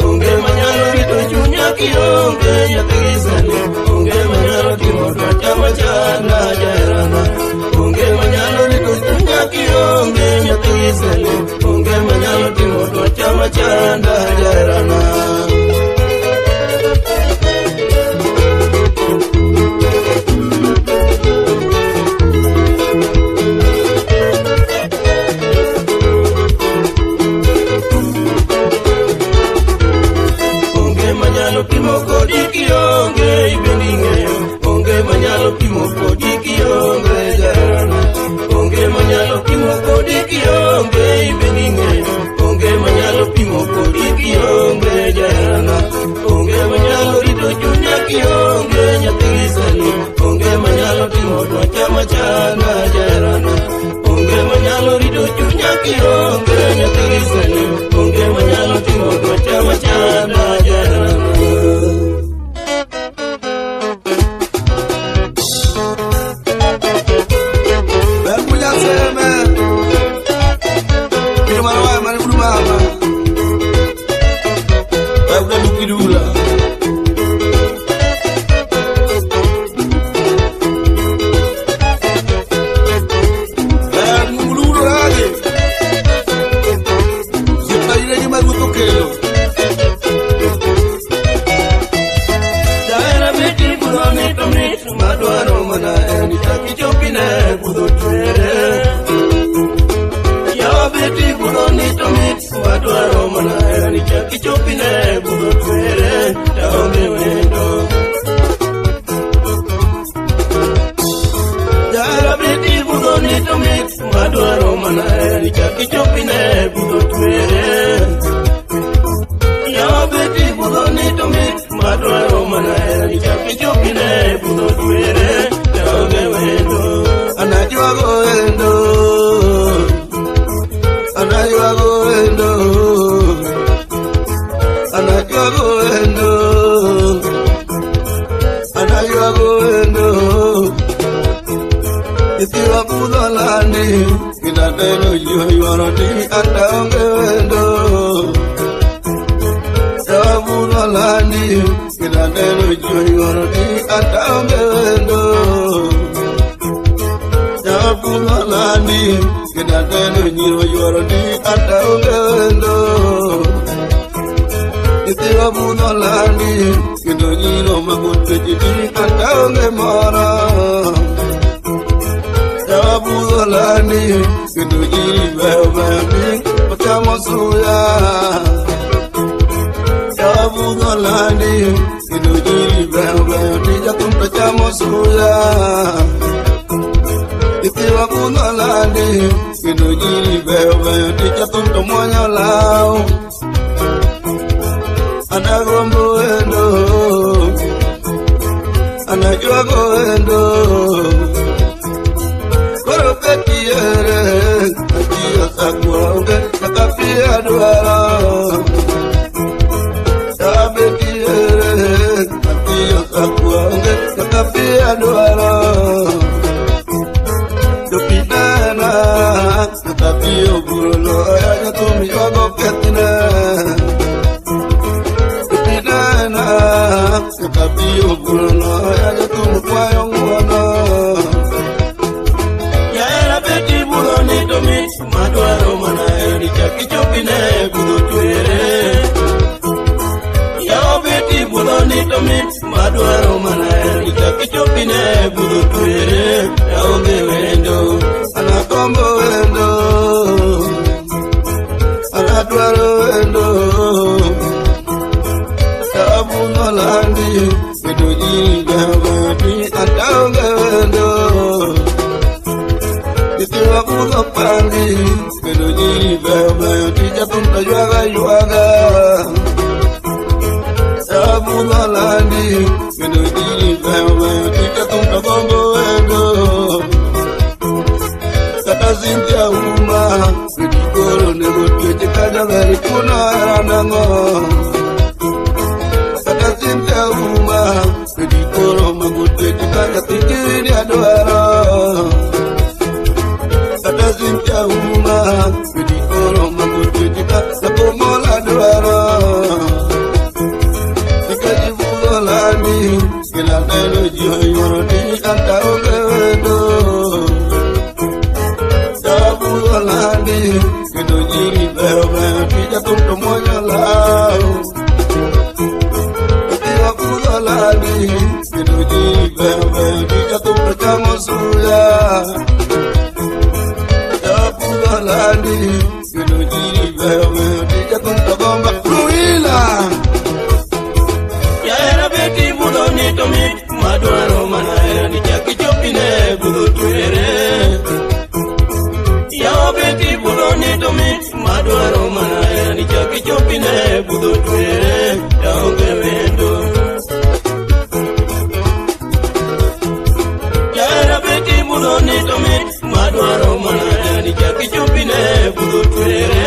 Onge manyalo rito chunya ki onge yatigizani Onge manyalo timo dwacha machana jarana Onge manyalo rito chunya ki onge yatigizani Onge manyalo timo dwacha machana jarana Pimo kodiki onge ibeninge Onge manyalo pimo kodiki onge jarana Onge manyalo pimo kodiki onge ibeninge Onge manyalo pimo kodiki onge jarana Onge manyalo rito chunya ki onge nyatigizani Onge manyalo timo dwacha machana jarana Onge manyalo rito chunya ki onge nyatigizani Onge manyalo timo dwacha machana jarana Madwaro mana kichopine budu tuere aonge wendo anakombo wendo anadwaro wendo sabu nolandi viduji gabati ataonge wendo kanya tikiri adwaro Kata zinja uma Vidi oro mabuti jika Napomola adwaro Ika jivulo lani Kila nelo jiho yoro Dini anta ugewedo Javulo lani Kido jiri beo beo Tija kumto moja lao Javulo lani Kido jiri beo beo Tija kumto kamo suya Javulo lani Kido jiri beo beo Tija kumto gomba Ruila Yaera beti budo ni tomi Madwaro manaya ni jaki chopine budo tuere Yao beti budo ni tomi Madwaro manaya ni jaki chopine budo tuere Yaonge wendo Yaera beti budo ni tomi Madwaro manaya ni jaki chopine budo tuere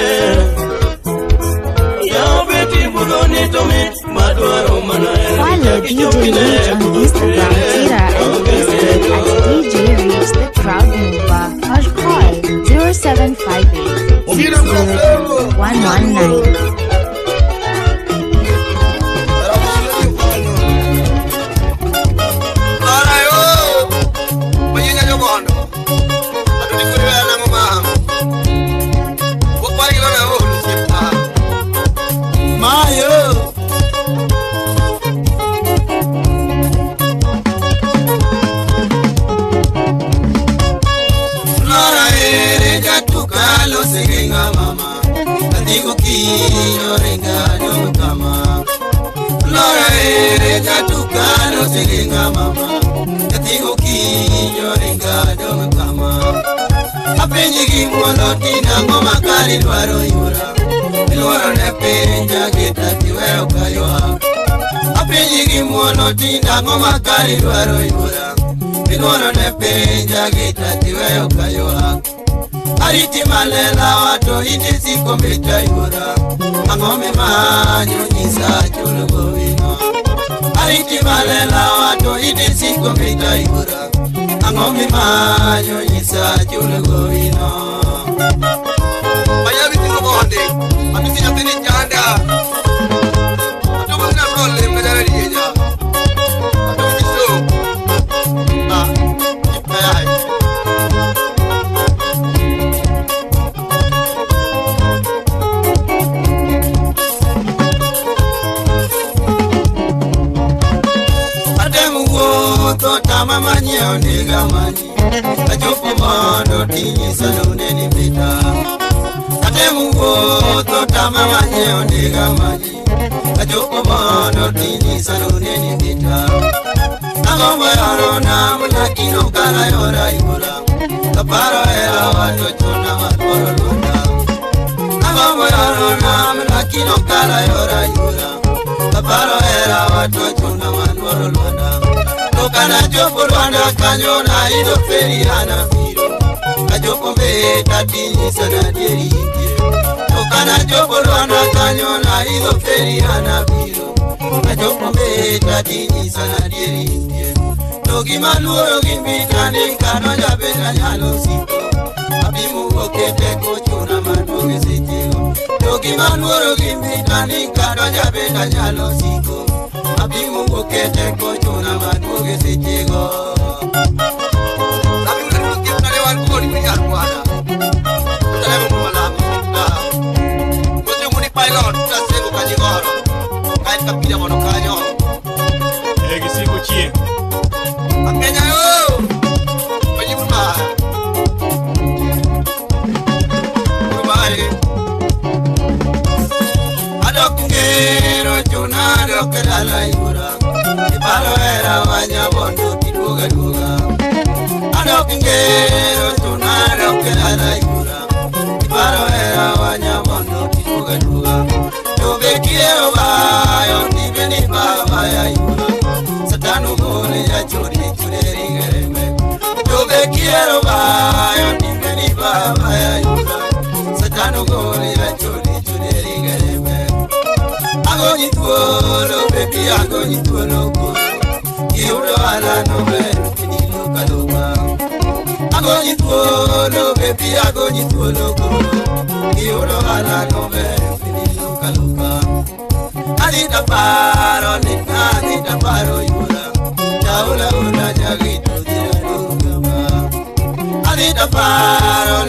Yao beti budo ni tomi Madwaro manaya Follow DJ Reach on Instagram, Twitter, and Facebook at DJ Reach the Crowd Mover or call 0758 603 119. Digo quiero regaño cama Lora ereja tu cano siringa mama Digo quiero regaño cama Apeñi mono tina ngoma kari duaro yura Luaro ne penja kita tiweo kayoa Apeñi mono tina ngoma kari duaro yura Luaro ne penja kita tiweo kayoa Ariti malela wato iti siko mita yura Angome manyo nisa chulu govino Ariti malela wato iti siko mita yura Angome manyo nisa chulu govino Maya biti ngogonde Amisi nyatini chanda Ato mwana prole mnajara liyeja Ato mkiso Jipayai Tama manye onega mani Ajopo mondo tinyi salune ni pita Ate mungo to tama manye onega mani Ajopo mondo tinyi salune ni pita Angombo yaro na mulakino kala yora yura Kaparo era wato chona matoro lunda Angombo yaro na mulakino kala yora yura Kaparo era wato chona matoro lunda Kana jopo Rwanda kanyo na ido feriana viro Kajopo mbeta tini sana deri Kana jopo Rwanda kanyo na ido feriana viro Kajopo mbeta tini sana deri Togi maluoro gimbita nikano jabena nyalo siko Abimu okete kochuna manuge sechego Togi maluoro gimbita nikano jabena nyalo siko Abimu okete kochuna manuge sechego Abimu okete kochuna manuge sechego Pilot, tasego kanyigoro Kain kapila mono kanyo Egi siku chie Akenya yo Panyibuma Kumare Adok ngero chuna adok dala yura Ipalo era wanya bondo kiduga duga Adok ngero chuna adok dala yura Ipalo era wanya bondo kiduga duga Tobe kiero bayo nibeni baba ya yura Satanu gole ya chori chureri gereme Tobe kiero bayo nibeni baba ya yura Satanu gole ya chori chureri gereme Agoni tuolo baby agoni tuolo Kiudo ala no Agonyituolo, baby, agonyituolo, Iolo ala no me, luka luka. Adita paro, adita paro, Iula. Jaula ula jagito dira luka. Adita paro,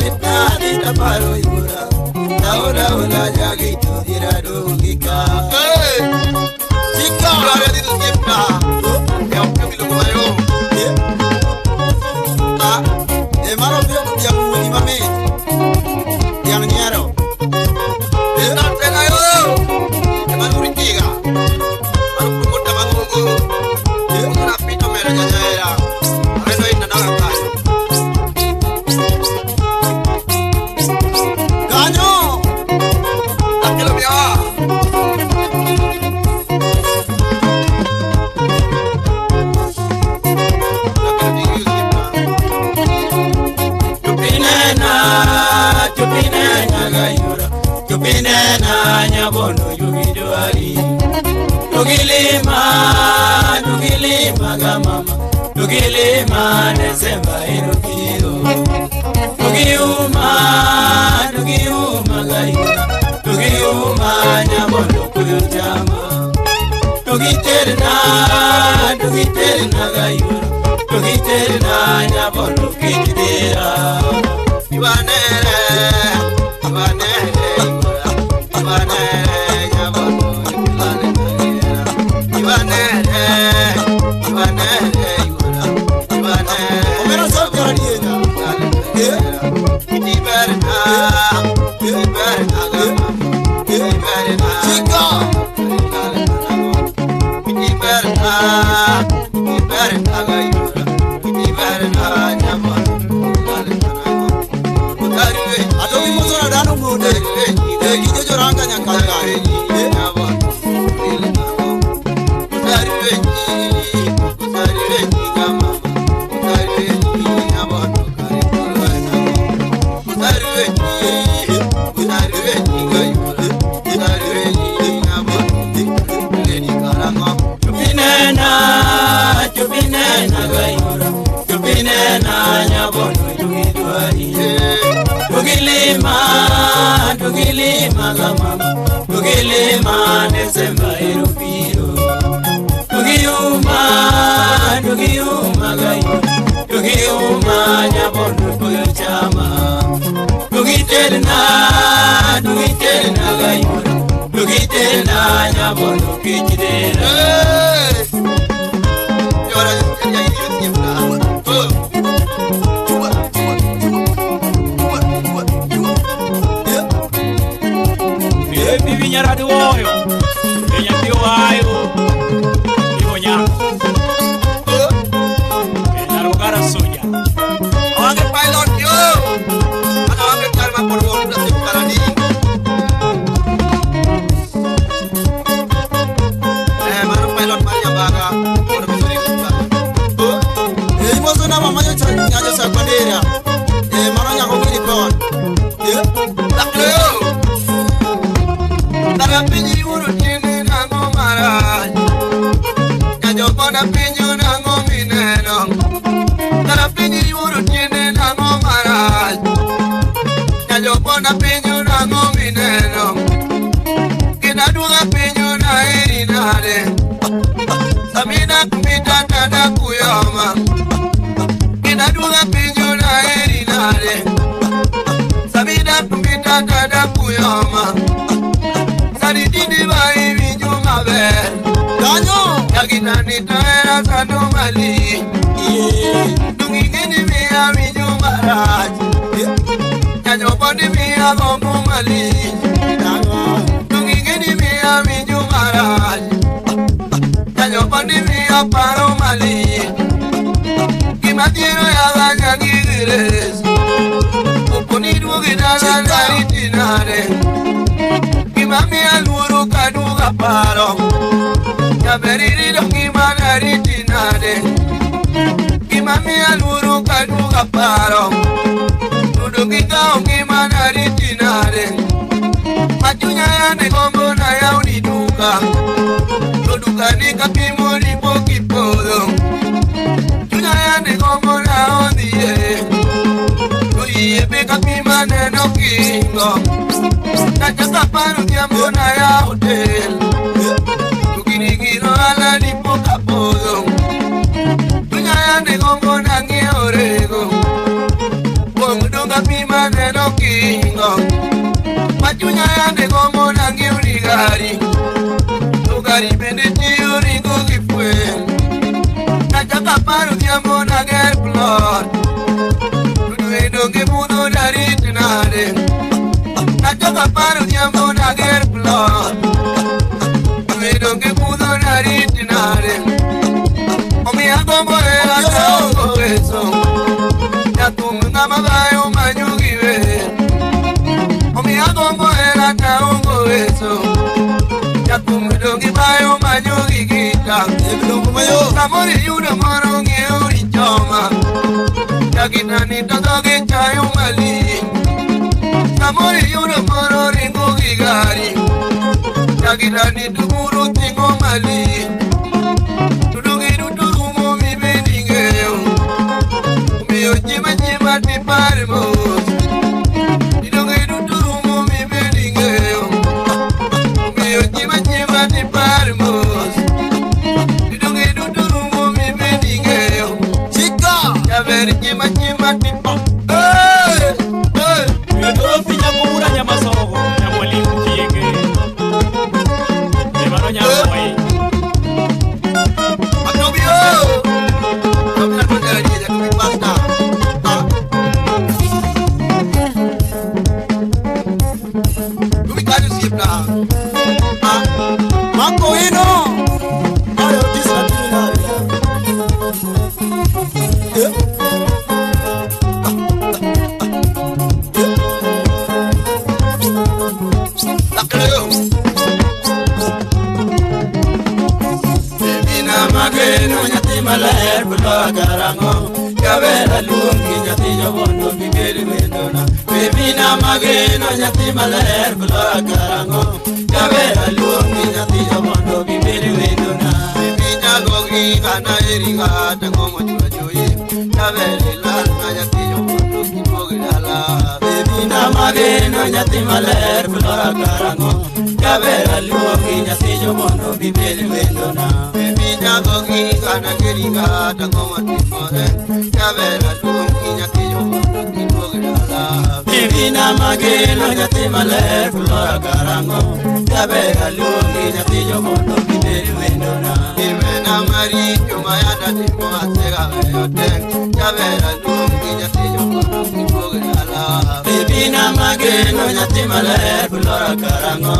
Iula. Jaula ula jagito dira luka. Hey, chica, ahora di tu tiempo. Ya un camino como yo. Maro vio dia ni mami yang nyaro esta tena yo manu ritiga manu puta manu una pito mera ya reso ina na ka ganyo aquilo mia Chupinena nyabono yugiduari Tugilima gamama Tugilima Desemba irukiro Tugiuma gayura Tugiuma nyabono kuyutama Tugiterna gayura Tugiterna nyabono kijidira Ibanere Tugilima gamama Tugilima Desemba irupiro Tugiuma gayura Tugiuma nyabono kuyuchama Tugiterna gayura Tugiterna nyabono kijidera Yora Viñara de Oyo, Viña de Ohio, Viña, Viña lugar a suya. Aunque pilot yo, aunque calma por vos, no se para ni. Mano pilot Maria Baga, por mi rica. Hemos una mamá ya se bandera. Mano ya con mi con. La creo. Tara pinyi uru chini nango maraj Kajo pona pinyu nango mineno Tara pinyi uru chini nango maraj Kajo pona pinyu nango mineno Kina duga pinyu na iri nare Samina kumita tada kuyama Kina duga pinyu na iri nare Samina kumita tada kuyama Didi vai vinyuma ver Ganyo Yagina nitaera sanu mali Dungigini miya vinyuma raj Yanyo poni miya gomu mali Dungigini miya vinyuma raj Yanyo poni miya paro mali Kimatiro ya ganya gigires Uponi dugina na naritinare Mami aluru kaduga paro Ya beriri dongi mana ritinade Mami aluru kaduga paro Nudugi kaongi mana ritinade Machunya ya negombo na ya uniduka Nuduka ni kapimuri poki podo Chunya ya negombo na ondie kingo Nataka paro diamona ya hotel Tukirigiro ala nipoka podo Tunyaya negongo nangi orego Wongudonga pima neno kingo Machunyaya negongo nangi urigari Ugari bende tiyo rigo kifwe Nataka paro diamona ger plot Tuduedonge mudo dari tinare Nataka paro diamona ger plot Tuduedonge mudo dari tinare Omi agombo era taongo eso Yatunga magayo manyugiwe Omi agombo era taongo eso Yatunga bayo manyugigita Samori yuda marongi uri choma Yakitani todoge chayo mali Samori yuda maro ringo gigari Yakitani tukuru tingo mali Tudugi tudurumo mi beningeo Umiyo jima jima tiparemos Tudugi tudurumo mi beningeo Umiyo jima jima tiparemos Tudugi tudurumo mi beningeo Chica Ya ver jima jima tipa Hey Hey Yo pinya kumura nyama sogo na mwalimu kienge Emano nyama wai Atobio Atobio atobio dia kami pasta Kami kaju siap dah Mako ino Ayo disatuin Mageno nyati maler bulo garango Gavera lungi nyati jobondo biberi wendona Bebina mageno nyati maler bulo garango Gavera lungi nyati jobondo biberi wendona Bebina gogi kana eringa tango mochochoye Gavera lana nyati jobondo kibogi dala Bebina mageno nyati maler bulo garango Gavera lungi nyati jobondo biberi wendona Gogi kana keringa tango matimore Yavera lungi nyati jomondo kibogi dala Bibina mageno nyati maler flora karango Yavera lungi nyati jomondo kiberi wendona Bibina mari chumayada tipo asega veyote Yavera lungi nyati jomondo kibogi dala Bibina mageno nyati maler flora karango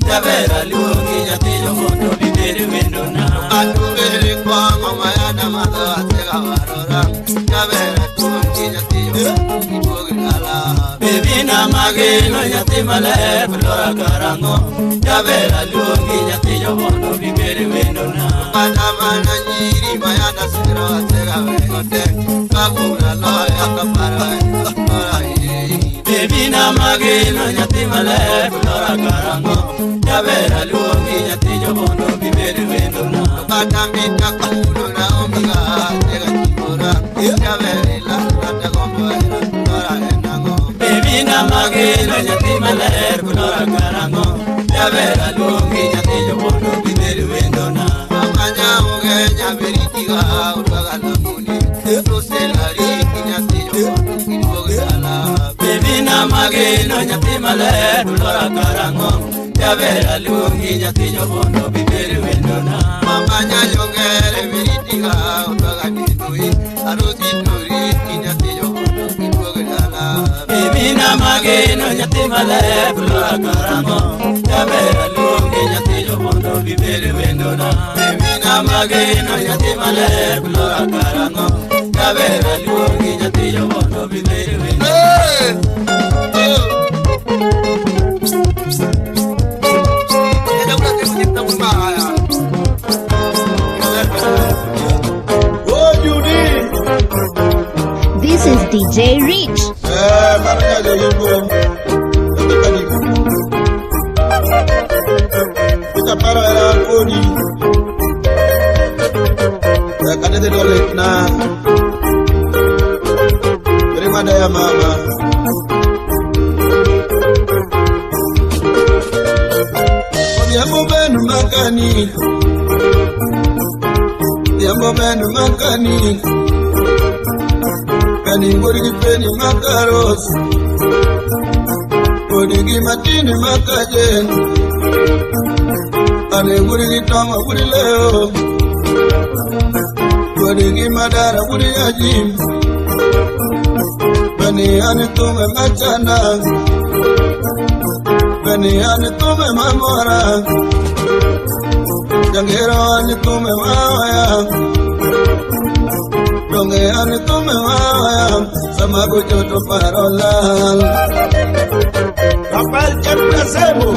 Yavera lungi nyati jomondo kiberi wendona Atubere kwa mama ya damado asega varora Yavera lungi nyati jomondo kibogi dala Bibina mageno nyati maler flora karango Yavera lungi nyati jomondo kiberi wendona Adamana nyiri mayada siro asega veyote Kabura loya kapara Bibina mageno nyati maler flora karango Yavera lungi nyati jomondo kiberi wendona Kadamita kulo na omiga tega kibora Yavera lana gombo era flora enango Bibina mageno nyati maler flora karango Yavera lungi nyati jomondo kiberi wendona Amanya ugenya beritiga utagala muni Roselari nyati jomondo kibori dala Bibina mageno nyati maler flora karango Yavera lungi nyati jomondo kiberi wendona Amanya ugenya beritiga utagala muni Roselari nyati jomondo kibori dala Bibina mageno nyati maler flora karango Yavera lungi nyati jomondo kiberi wendona Bibina mageno nyati maler flora karango Yavera lungi nyati jomondo kiberi wendona This is DJ Rich. Kita para era kodi. Kada de dole na. Terima daya mama. makani Yambo ben makani Kani ngurigi peni makaros Kodigi matini makajen Ane ngurigi tonga buri leo Kodigi madara buri ajim Bani ane tume machana Bani ane tume mamora Jangero ane tume mawaya Donge ane tume mawaya Samago joto parolal Rafael Jepra Sebo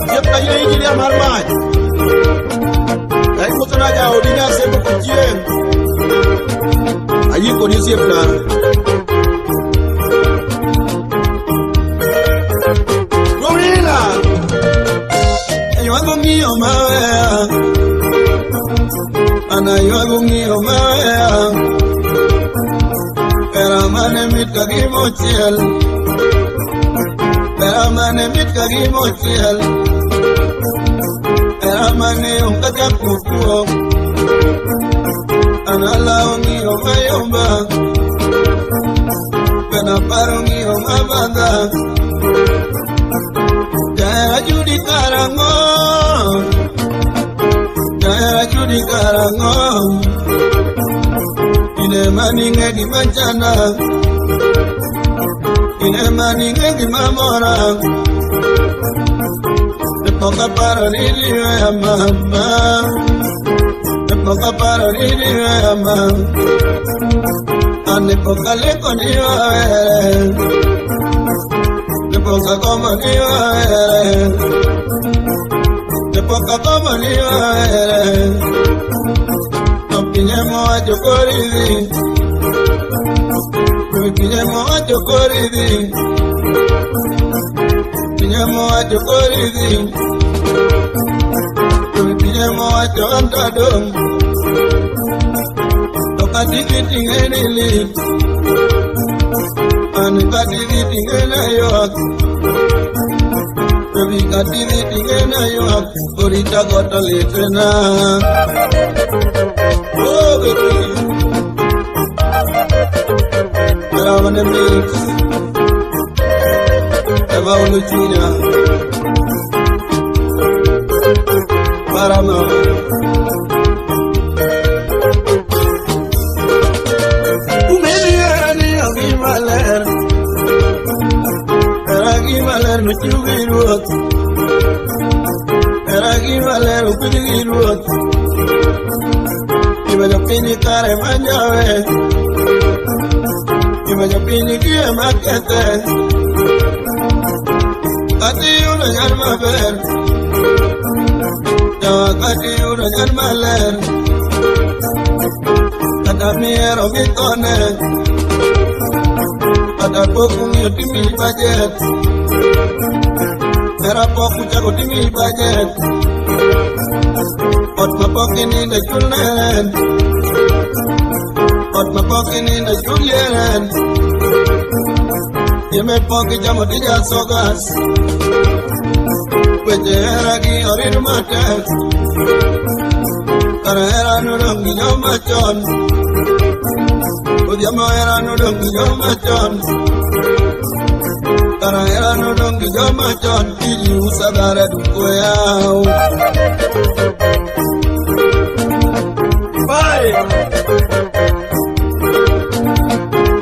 Jepra yingi ya marmaji Kai kutana ya odina Sebo kujien Ayiko ni Jepra Gorilla Ayuago mio mawaya Ana ayuago mio mawaya Peramane mitkagi mochiel Peramane mitkagi mochiel Peramane unkaka kukuo Analao ngio mayomba Penaparo ngio mabanda Jaya judi karango Jaya judi karango Ine mani ngegi manchana Ine mani ngegi mamora Nepoka paro niliwe ya mama Nepoka paro niliwe ya mama Anepoka leko niwaere Nepoka koma niwaere Nepoka koma niwaere Pinyemo a chocoridi Pinyemo a chocoridi Pinyemo a chocoridi Pinyemo a choantadom Toka tikiti ngenili Anika tikiti ngenayok Tobika tikiti ngenayok Kurita koto litena Oh, baby. I'm on the mix. Eva Oluchina. Parama. Umeliani agimaler. Eragimaler nuchugiruot. Eragimaler upigiruot. Imejapini kare manjawe Imejapini kie makete Kati una jarma ber Jawa kati una jarma ler Kata miero mitone Kata poku mio timi bajet Era poku chago timi bajet Ot mapokin in the Julian Ot mapokin in the Julian Yeme poki jamotija sogas Kweche eragi orin matek Kara era nudongi jomachon Udyamo era nudongi jomachon Kara era nudongi jomachon Iji usadare dukweyao Bye.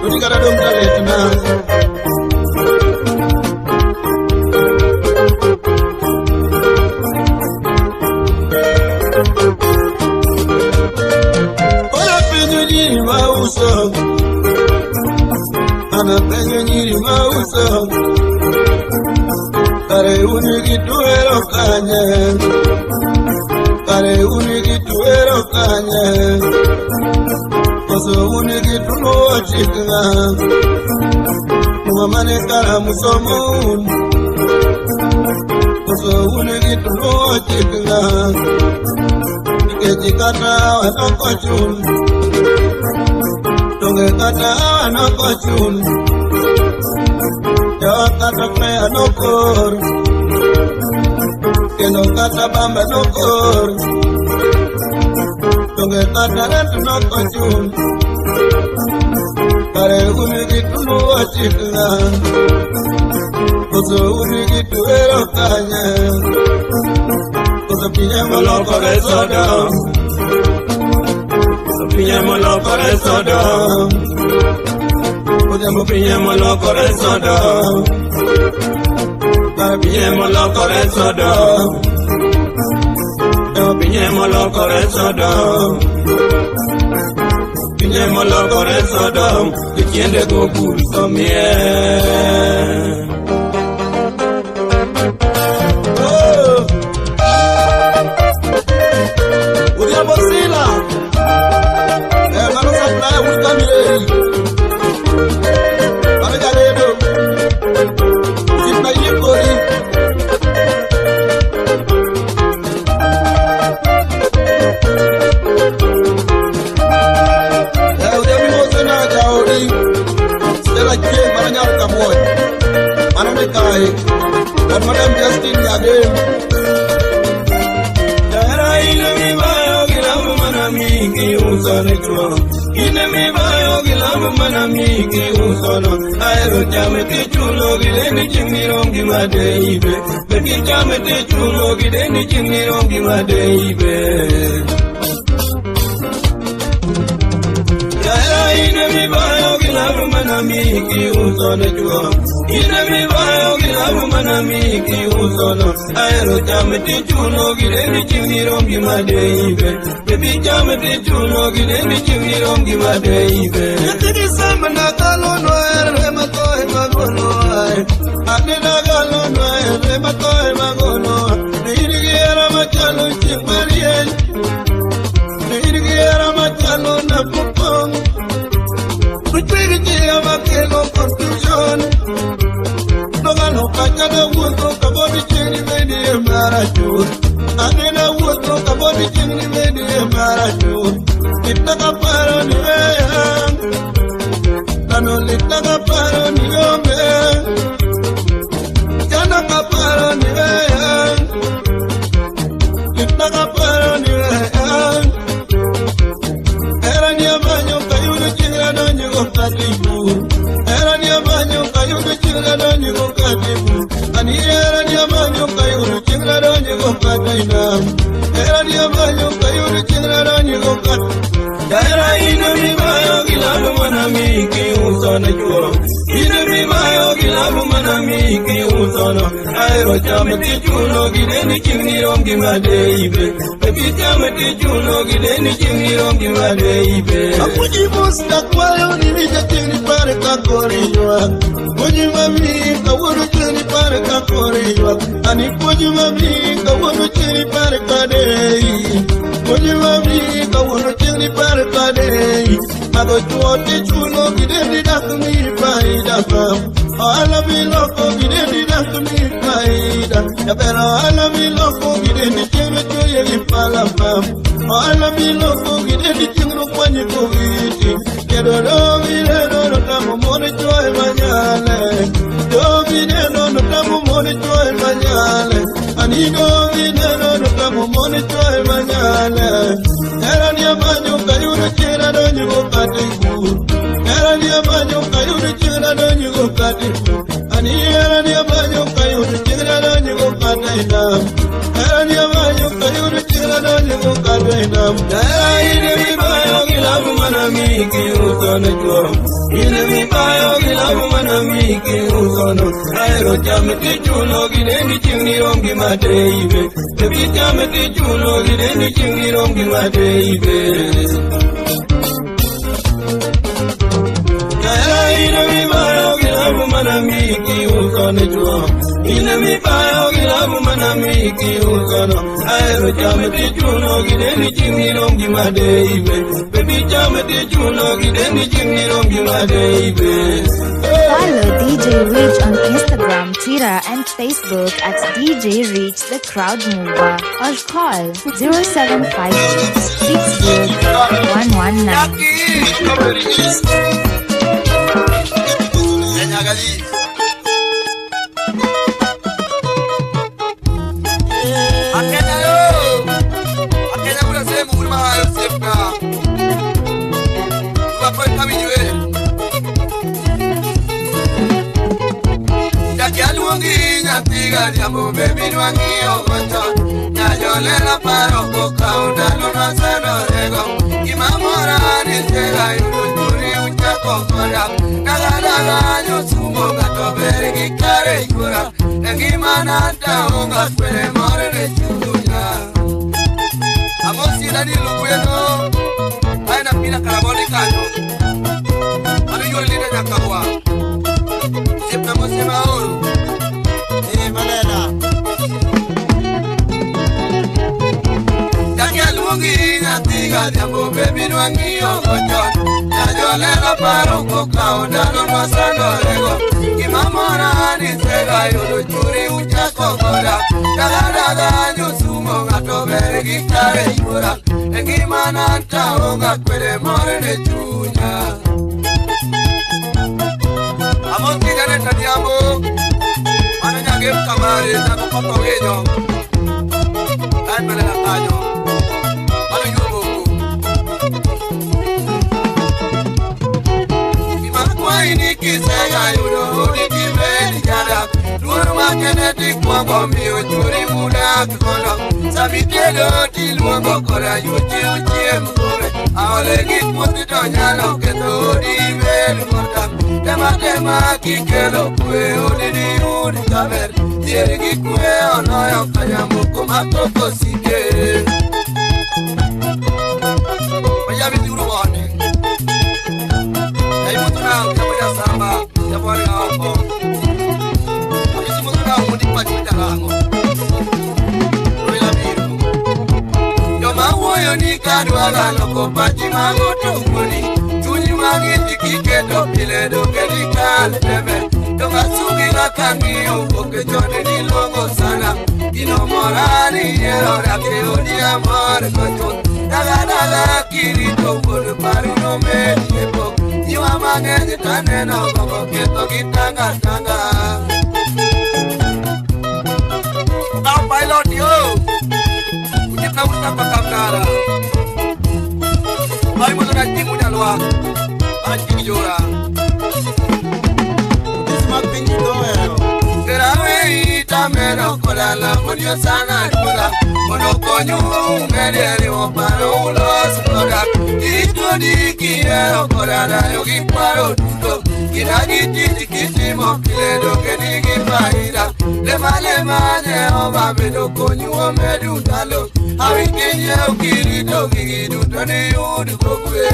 Kuni kada dom tale tuna. Ola penyo nyiri mauso. Ana penyo nyiri mauso. Kare uni gituero kanye. Kare uni gituero kanye Koso uni gituno chikna Mwamane kara musomun Koso uni gituno chikna Ikeji kata wanokochun Tonge kata wanokochun Jawa kata kaya nokor kendo kata bamba nokor donge kata ret nokochun kare uni gitu nuwachikna koso uni gitu ero kanya koso pinye molokore Sodom koso pinye molokore Sodom koso pinye molokore Sodom kare pinye molokore Sodom pinye molokore Sodom pinye molokore Sodom kiende go bul somie udia bosila mano sapla ulkamire ame galedo sipna yikori dan Madam Justin Yadem Dara ina mi bayo gilamu manami ki usone kro ina mi bayo gilamu manami ki usono aero chame te chulo gideni chimirongi madeibe beki chame te chulo gideni chimirongi madeibe Dara ina mi bayo gilamu manami ki usone kro ina mi bayo gilamu manami ki usono aero chame te chulo gideni chimirongi madeibe bebi chame te chulo gideni chimirongi madeibe yatiki samba na kalo no ere matoe magono ai adina kalo no ere matoe magono nirigiera machalo chimarien nirigiera machalo na pupong Kuchirigia makelo confusion Nogano kachana wuto kabodi chini meni emarachur Anena wuto kabodi chini meni emarachur Litaka paro ni weyan Nano litaka paro ni yome Jana kaparo ni weyan Litaka paro ni weyan Era ni amanyo kayudu chingra no nyugo katibu Era ni amanyo kayudu chingra no nyugo katibu Ani era ni amanyo kayudu chingra no nyugo katainam Era ni amanyo kayudu chingra no nyugo katibu Daira ina mi bayo gilamu manami ki usono chuo Ina mi bayo gilamu manami ki usono Aero chame ti chulo gideni chimirongi madeibe Bebi chame ti chulo gideni chimirongi madeibe Apuji musta kwayo nilija chini pare kakoriwa Puji mami kawuru chini pare kakoriwa Ani puji mami kawuru chini pare kadei Puji mami kawuru chini pare kadei Ago chuote chulo gideni dakumi faida kam Ala biloko gideni dakumi faida Yapera ala biloko gideni cheme choye lipala pam Ala biloko gideni chingro kwenye kuviti Kedo vile no tamu mone choye manyale vile no tamu mone choye manyale Ani vile no tamu mone choye manyale Era ni amanyo kayuru chira no nyugo katiku Era ni amanyo kayuru chira no nyugo katiku Ani era ni amanyo kayuru chira no nyugo katainam Era ni amanyo kayuru chira no nyugo katainam Era ine mi bayo gilamu manami ki usono chuo Ine mi bayo gilamu manami ki usono Aero chame ti chulo gideni chimirongi madeibe Bebi chame ti chulo gideni chimirongi madeibe Ina mi bayo gilamu manami ki usono chuo Ina mi bayo gilamu manami ki usono Aero chame ti chulo gideni chimirongi madeibe Bebi chame ti chulo gideni chimirongi madeibe Follow DJ Reach on Instagram, Twitter, and Facebook at DJ Reach the Crowd Mover or call 0756-60119. tiga diamo baby nuangio gocho Nyajole la paro koka undalo masano rego Imamora ni tega yuduri uchako koda Naga nyosumo gato beri kikare yura Negimana taonga kwele more ne chunya Amosi dani lukweno Aina pina karaboni kano Anu yuri lina nyakawa Sipna mosi mauru Malela Daki aluongi nyatiga diambo baby nuangio gocho Nyajole la paro koka ondalo masano rego Imamora ni tega yuduri uchako koda Daga nyosumo gato beri kikare yura Negimana taonga kwele more ne chunya Amon tigane tadiamo Ano nyage kamari Nago papa wejo Kain malela kanyo Ano yuboku Imana kwa ini kisega yudo Udi kibeni jada Duru makeneti kwa gombi Ujuri muda kikono Sabitelo tiluongo kora Yuchi mkure Aolegi kusi tonyalo Keto udi beli mota Tema kikelo kwe udi ni udi kamer Dierigi kwe onoyo kanyamuko matoko sike Mayami tiuru wane Yai mutu na ujamu ya samba Yabwari hawako Amisi mutu na umundi kwa chita lango Ruila biru Yoma uoyo ni kadwa galo Kopachi mamutu kuni Mangiti kiketo pile doke di kale bebe Donga sugi la kangiyo Boke jone di longo sana Ino morani yero rake odi amore kochon Daga kirito Bodo paru no meni epo Iwa mangeti taneno Gogo keto kitanga Now pilot yo Ujita usta kwa kamkara Mari mo na timu dalwa Anjing jora Isma pinito Kerawe itamero kolala Monyo sana kola Mono konyo Ngederi wapano ulos kola Ito di kiero kolala Yogi paro tuto Kiragi titi kitimo Kiledo kenigi paida Lema Jehova Medo konyo Omedu dalo Awi kinye ukirito Gigidu toni udu kokwe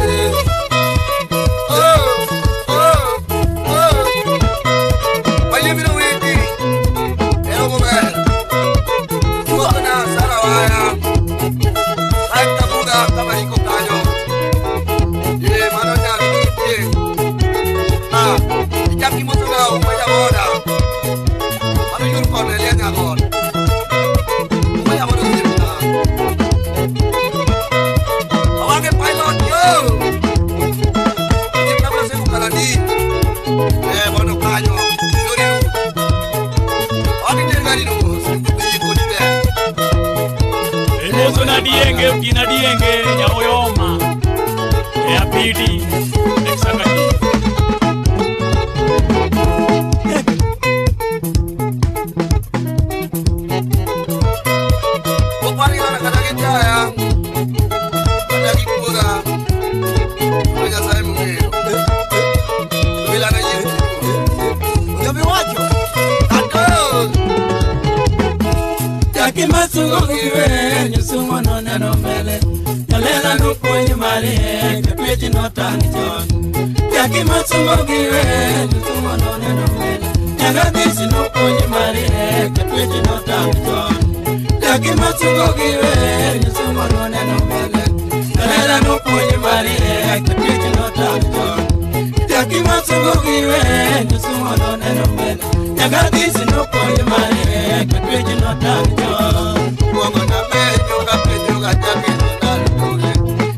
Kina dienge nyaoyoma ya pidi eksakati Opari wana kadagi jaya kadagi kura Oja sai mungeo Bila na yiru Ujabi wajo Kato Jaki masungo kiwe Nyusumo no neno mele Yalela nupo nyumari Kepeji no tangi jon Jaki masungo kiwe Nyusumo no neno mele Nyagadisi nupo nyumari Kepeji no tangi jon Jaki masungo kiwe Nyusumo no neno mele Yalela nupo nyumari Kepeji no tangi jon Jaki masungo kiwe Nyusumo no neno mele Nyagadisi nupo nyumari Kepeji no tangi jon Wango na mejo kapejo gachaki nundali kure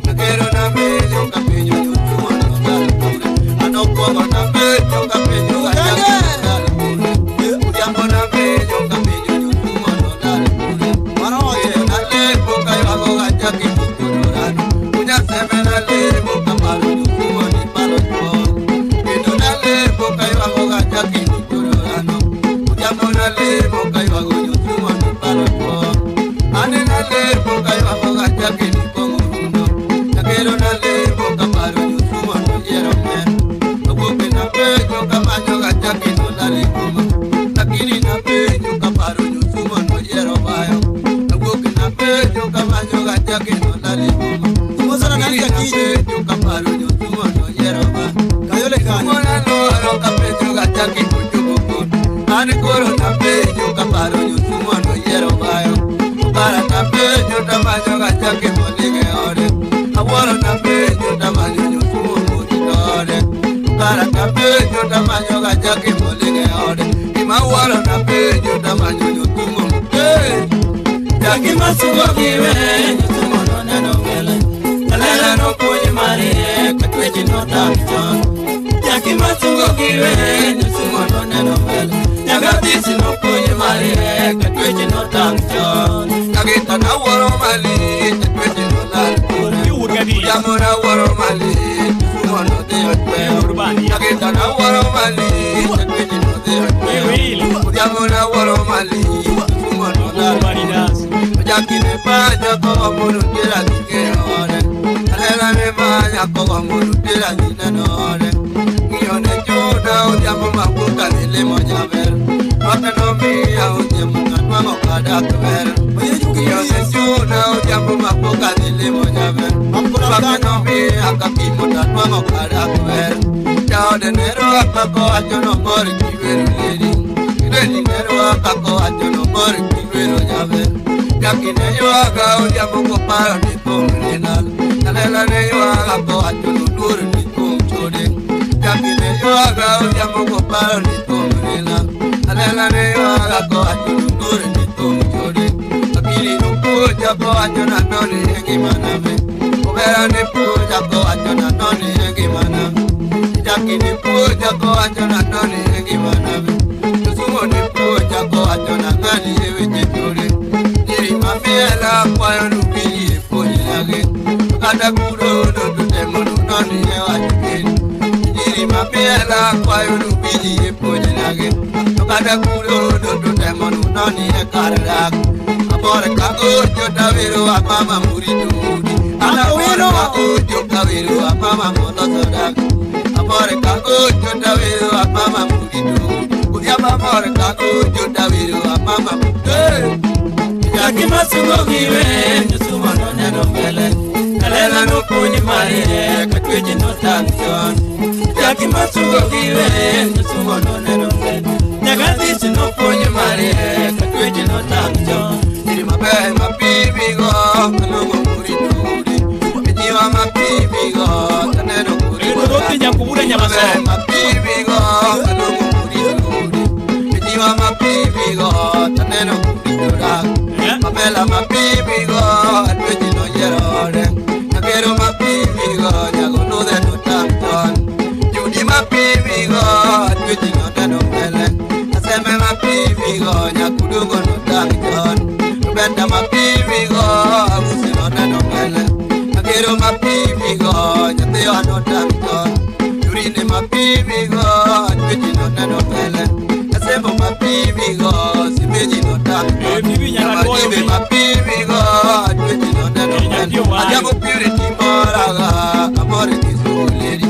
Nagero na mejo kapejo nyutuwa nundali kure Anoko wango na mejo kapejo gachaki nundali kure Ujambo na mejo kapejo nyutuwa nundali kure Maroje na lebo kayo ako gachaki kukururano Unyaseme na lebo kamaro nyutuwa ni palo chwa Ino na lebo kayo ako gachaki kukururano Ujambo na lebo kayo ako jaki molinge ode ima wala na pejo tamanyo nyutumo jaki masugo giwe nyutumo no neno mele alela no ponye marie katweji no tamchon jaki masugo giwe nyutumo no neno mele nyagatisi no ponye marie katweji no tamchon kagita na woro mali katweji no lalpura yamura woro mali nyutumo no deotwe kagita na woro mali katweji no deotwe yamura woro mali nyutumo no lalpura jakine paja ko mulu tira dikeore alela ne maja ko mulu tira dinanore kione juda odiamo makuka lele mojaber apeno mi odiamo kanwa kada kwer kione juda odiamo makuka lele mojaber apeno mi akapimo kanwa kada kwer jode nero akako ajono mor kiweru leli kideni nero akako ajono mor kiweru jaber yakine yoga odiamo ko paro ni pomrenal alela ne yoga ko atulu dur ni pomchode yakine yoga odiamo ko paro ni pomrenal alela ne yoga ko atulu dur ni pomchode akili no puja ko atona noni engimana me obera ne puja ko atona noni engimana yakine puja ko atona noni engimana me tusumo ne puja ko atona ngani ewe jore Mamiela kwa lubili poni lage kada kuro do temonu noni ewajikeni Jiri mamiela kwa lubili poni lage kada kuro do temonu noni ekarag Abore kago jodawiru amama muridudi Abore kago jodawiru amama molosodag Abore kago jodawiru amama muridudi Kuyama abore kago jodawiru amama muridudi Jaki masugo giwe, nyusumo no neno mbele Kalela no ponye marie, katweji no tamchon Jaki masugo giwe, nyusumo no neno mbele Nyagadisi no ponye marie, katweji no tamchon Niri mabe mapibigo, kalungo muridudi Mijiwa mapibigo, taneno muridudi Mabe mapibigo, kalungo muridudi Mijiwa mapibigo, taneno muridudi Mapela mapibigo, atweji no yerore Nakero mapibigo, nyago no de no tamton Judi mapibigo, atweji no de no mele Aseme mapibigo, nyakudugo no tamton Benda mapibigo, abusi no de no mele Nakero mapibigo, nyateo no tamton Jurine mapibigo, atweji no de no mele Asemo mapibigo, simeji no tamton Ibe mapibigo, atweji no neno mele Ajabu purity moraga, amore kisuleri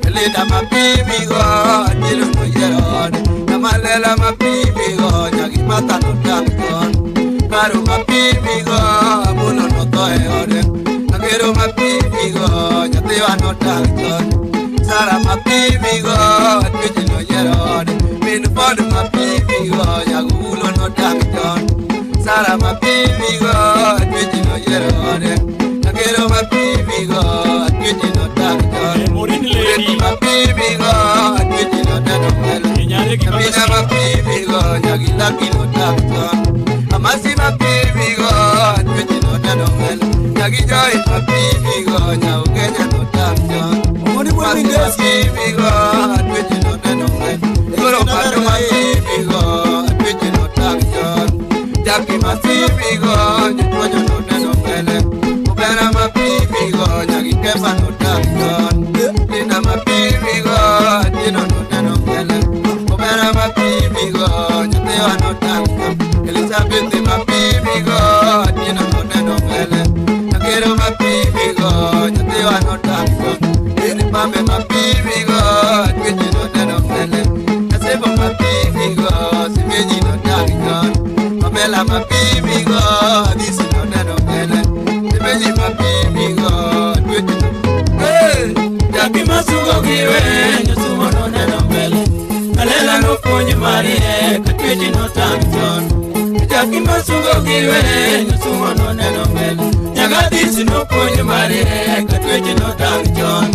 Elena mapibigo, atilo no yerone Namalela mapibigo, nyagi mata no tamton Karu mapibigo, amuno no toeone Agero mapibigo, nyatewa no tamton Sara mapibigo, atweji no yerone Minfodu mapibigo, nyagulo no tamton Sara mapibigo, atweji no yerone Nakero mapibigo, atweji no tamton Mureti mapibigo, atweji no neno mele Namina mapibigo, nyagilaki no tamton Amasi mapibigo, atweji no neno mele Nyagijoi mapibigo, nyaugenya no tamton Amasi mapibigo, atweji no neno mele Goro pato mapibigo, atweji no tamton Jaki mapibigo, nyutojo no neno mele Ubera mapibigo, nyagikepa no tamton Lina mapibigo, atino no neno mele Ubera mapibigo, nyutewa no tamton Elizabeth mapibigo, atino no neno mele Nakero mapibigo, nyutewa no tamton Lini pambe mapibigo, atweji no neno mele Nasebo mapibigo, simeji no tamton Mapela mapibigo, disi no neno mele Simeji mapibigo, atweji no Jaki masugo giwe, nyusumo no neno mele Kalela no ponye marie, katweji no tamchon Jaki masugo giwe, nyusumo no neno mele Nyagadisi no ponye marie, katweji no tamchon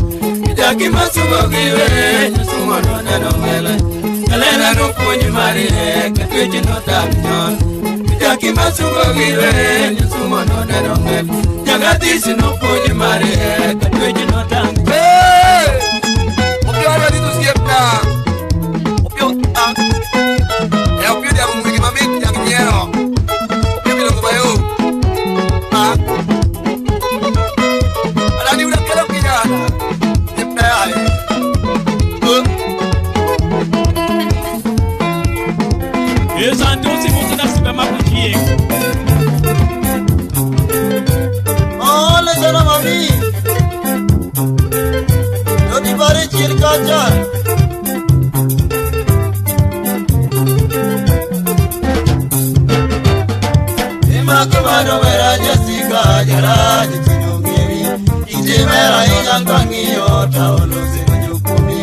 Jaki masugo giwe, nyusumo no neno mele Kalena no puonj mari katweche no tamnyon Jaki masugo gire nyusumo no neno ng'et Jagadisi no puonj mari katweche no tamnyon Opio alwa dito siepna Opio Opio diamu mwigi mamit yang nyero Opio bilang kubayo Alani udah kelok kijana Siepna ya Santo si muso na siba makuchie. Ole sana mami. Yodi bare chirkacha. Ema kumano vera jasika jara jitinongeri. Ijimera inyangangiyo taolo senyukumi.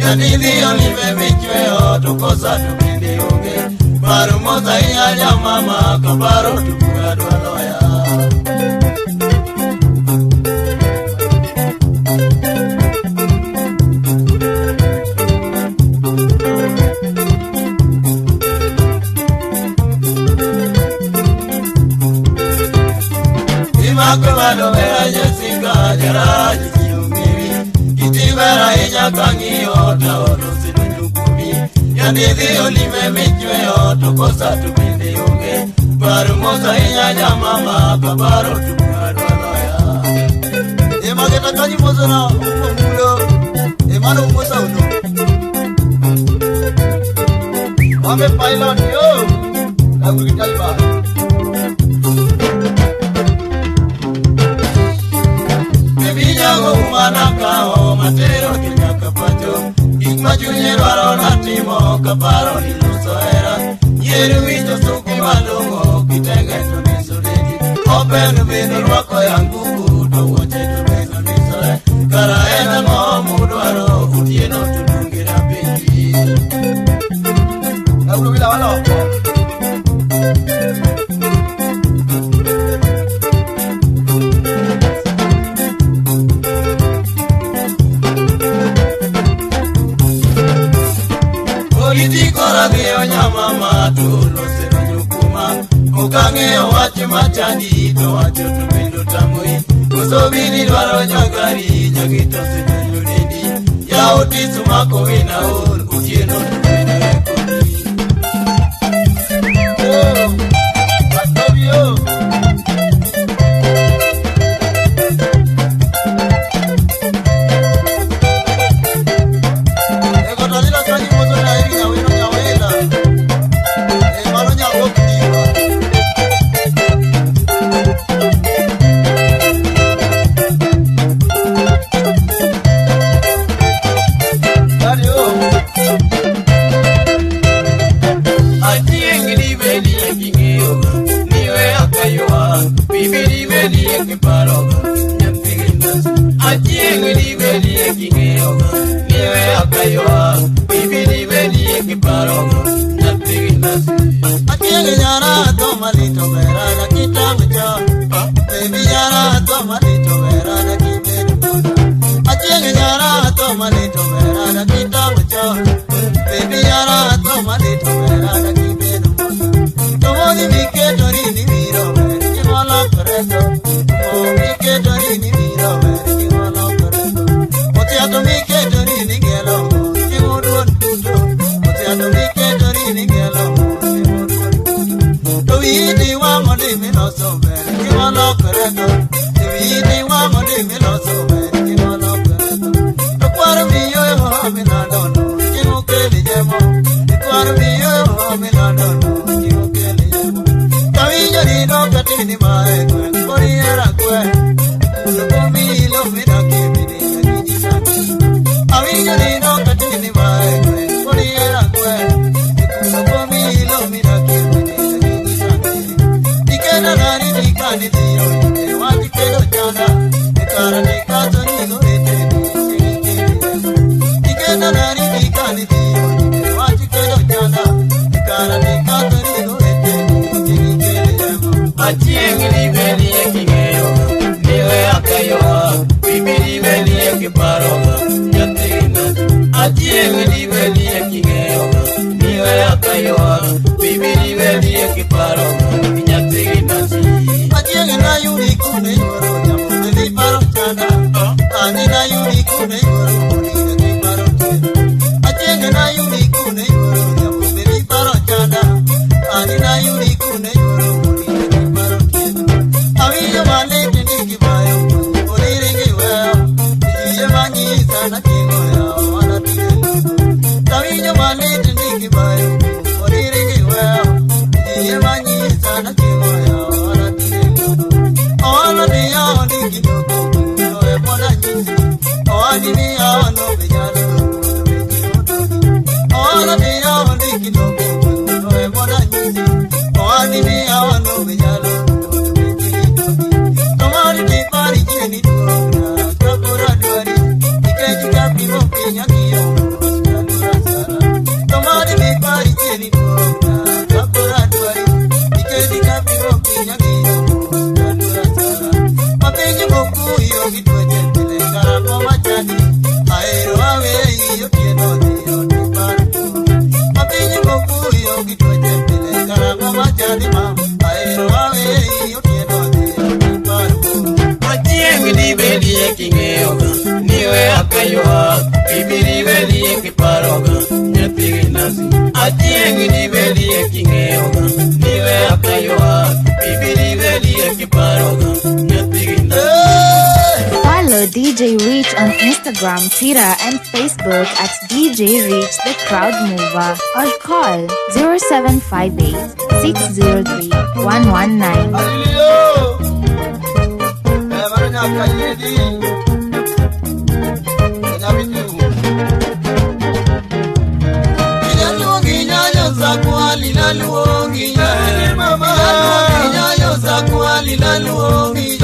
Yadili olive michweo tukosa tupindi onge. Baru moza iya mama kabaro tubuga dwaloya Ima kabado vea jesika jaraji kiumiri Kitibera iya kangiyo taolo sinunyukumi Yadithi olive michweo tukosa tupindi unge Baru moza inyanya mama kabaro tubuga dwaloya Ema geta kanyi moza na umulo Ema no moza uno Wame pilot yo Lagu kitaliba Baby nyago umana kao matero kinyaka pacho Ikmajunye rwaro natimo kaparo niluso era Yeru wito suki malungo kitenge tuniso legi Openu binu rwako yanguku Towoche tubezo nisoe Kara ena ngomu dwaro Utieno tunungira pingi Laulu bila walo Itikora vio nyama matulo sero nyukuma Mukange wachi machandi to wacho tupendo tamui Kusobini dwaro nyagari nyagito sino nyuridi Ya utisu mako wina ul utieno tupendo rekodi Oh, Pastabio Ego talila kanyi mozo na eri na wino nyawela Mano nyawo kidiwa Daddy oh Atiengi di beli ya kingeoga Niwe akayua Bibi di beli ya kiparoga Nyampigindas Atiengi di beli ya kingeoga Niwe akayua Bibi di beli ya kiparoga Nyampigindas Atiengi nyara tomalito vera na kitamucha Baby nyara tomalito vera na kitamucha Atiengi nyara tomalito vera na kitamucha Baby nyara tomalito vera na kitamucha Tomoni miketo rini miro vera Kimala koreto Miketo rini miro vera Kimala koreto Otiato miketo rini gelo Kimuduan kudo Otiato miketo rini gelo Towiti wa modi miloso vera Kimala koreto Towiti wa modi miloso vera Kimala koreto Tukwaru miyo yo minadono Kimukeli jemo Tukwaru miyo yo minadono Kimukeli jemo Tawiyo dino katini mae kwen Koriera kwen Sukumi ilo mina kibini Yakijisani Awiyo dino katini mae kwen Koriera kwen Sukumi ilo mina kibini Yakijisani Nikena nani nikani diyo Wati kero chana Nikara nikazo nigo eteni Nikena nani nikani diyo Wati kero chana Nikara nikazo nigo eteni Achiengi li beli ya kingeoga Niwe akayoa Bibi li beli ya kiparoga Nyatina Achiengi li beli ya kingeoga akayo bibiri wedi ekiparo nyathigi nasi Achieng na yuri kune yoro nyamo beli paro chanda Ani na yuri kune yoro beli paro chanda Achieng na yuri kune yoro nyamo beli paro chanda Ani na yuri kune yoro beli paro chanda Awiyo male tindi kibayo Oli ringi weo Iye mangi sana kingo ya wana tili Awiyo male tindi kibayo Oli ringi weo Iye mangi sana kingo ya wana tili Ola ni yao ni kidogo Noe mona nyuzi Oani ni yao no vijalo Ola ni yao ni kidogo Noe mona nyuzi Oani ni yao no vijalo Tomari ni pari jeni tuona Kapura duari Ikeji kapi mopi nyakiyo Tomari ni pari jeni tuona Kapura duari Ikeji kapi mopi nyakiyo Mapenyo boku iyo gitweje tile Karako machani Aero awe iyo kieno diyo ni parko Mapenyo boku iyo gitweje tile Karako machani ma Aero awe iyo kieno diyo ni parko Achieng di bedi ekingeyoga niwe akayo bibiri wedi ekiparoga nyathigi nasi Achieng di bedi ekingeyoga niwe akayo bibiri wedi ekiparoga nyathigi nasi Follow DJ Reach on Instagram, Twitter, and Facebook at DJ Reach the Crowd Mover or call 0758 603 119. Alilio Evaranya kayedi Enabitu Ilaluongi nyayo zakwa lilaluongi nyayo mama Nyayo zakwa lilaluongi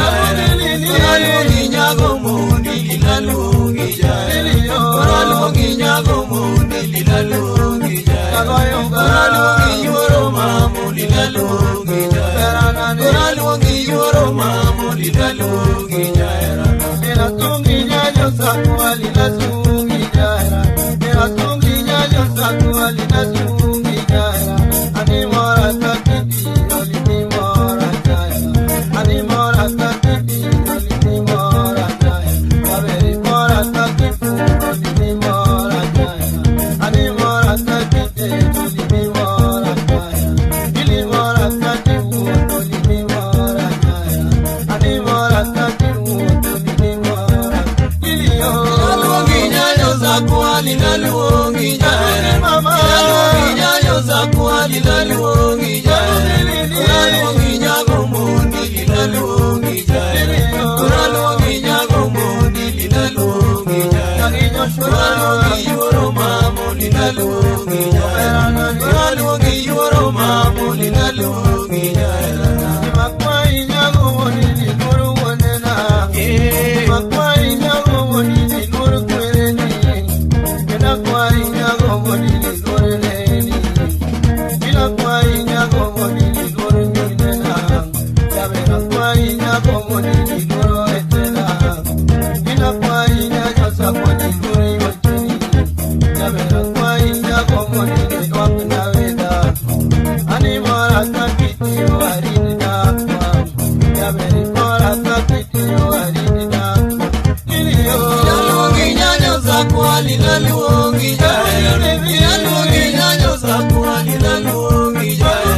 Lilaluongi nyago mundi lilaluongi Lilaluongi nyago mundi lilaluongi Lilaluongi yoro mamu lilaluongi Lilaluongi yoro mamu lilaluongi Lilaluongi nyayo zakwa lilaluongi Lilaluongi nyayo zakwa lilaluongi Ani mora takiti oli mora kaya Ani mora takiti oli mora kaya Kaberi mora takiti oli mora kaya Ani mora takiti oli mora kaya Ili mora takiti oli mora kaya Ani mora takiti oli mora Ili yo Lilaluongi nyayo zakwa lilaluongi nyayo mama Lilaluongi nyayo zakwa lilaluongi Lilaluongi nyago mundi lilaluongi Lilaluongi nyago mundi lilaluongi Lilaluongi yoro mamu lilaluongi Lilaluongi yoro mamu lilaluongi Makwai nyago mundi lilaluongi Makwai nyago mundi lilaluongi Makwai nyago mundi lilaluongi Bila kwai nyago mundi lilaluongi Yabena kwai nyago mundi lilaluongi Bila kwai nyago sakwa lilaluongi Yabena kwai nyago mundi lilaluongi Ani mora takiti warini nakwa Yabeni mora takiti warini nakwa Lilaluongi nyayo zakwa lilaluongi Lilaluongi nyayo zakwa lilaluongi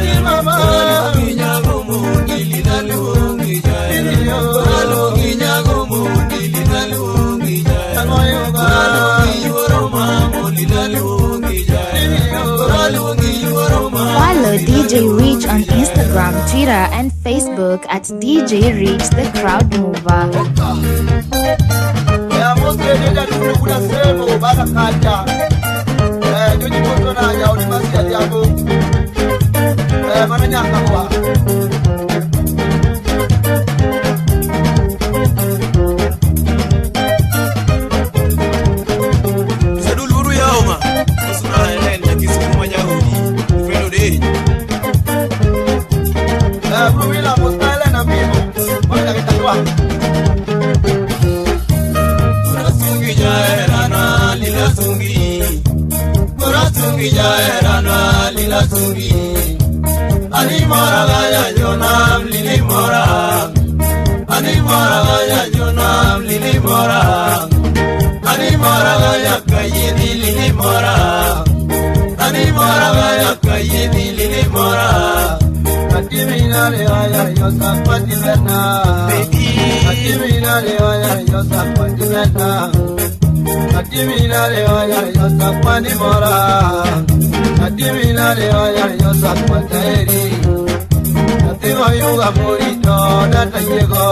Lilaluongi nyago mundi lilaluongi Lilaluongi nyago mundi lilaluongi Lilaluongi yoro mamu lilaluongi Lilaluongi yoro mamu Follow DJ Reach on Instagram, Twitter, and Facebook at DJ Reach the Crowd Mover. Ya mosque nenda dulu kuna sebo baka kaja Joji moto na ya ulimasi ya diabo Mana nyaka kwa Saduluru ya oma Masuna helen ya kisimu manyahudi Fredo de Bruwila mostala na mimo Mwaka kitakwa Kurasungi jaerana lila sungi Kurasungi jaerana lila lilatungi Animora gaya jonam lilimora Animora gaya jonam lilimora Animora gaya kayedi lilimora Animora gaya kayedi lilimora Atimina le gaya yosa patilena Atimina le gaya yosa patilena Atimina le gaya yosa panimora Atimina le gaya yosa pataeri Atima yuga morito data llegó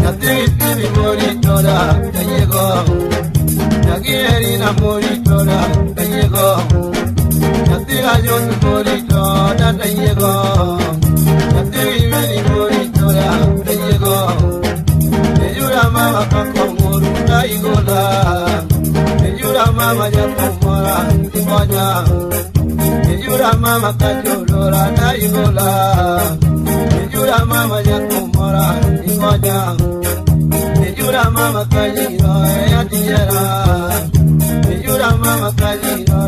Atimi morito data llegó Naguerina morito data llegó Atiga yo morito data llegó Atimi morito data llegó Yura mama kakomuru naigola Yura mama yakomora timonya Yura mama kajolora naigola Yura mama yakomora timonya Yura mama kajiro yatiyera Yura mama kajiro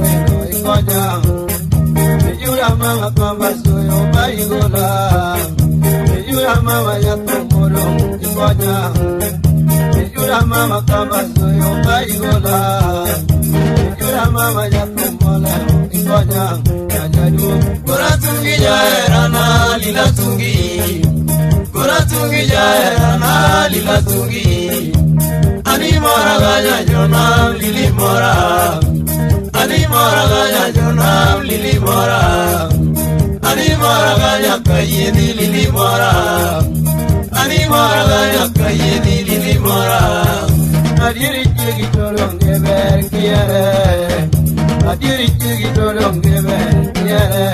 ikonya Yura mama kambasuyo baigola Yura mama yakomoro timonya Yura mama kambasuyo baigola Yura mama yakomola ikonya Yajadu Kuratungi jaerana lilatungi Kuratungi jaerana lilatungi Animora gaya jonam lilimora Animora gaya jonam lilimora Animora gaya kayedi lilimora Animora gaya kayedi lilimora Adiri chigi tolonge berkiere Adiri chigi tolonge berkiere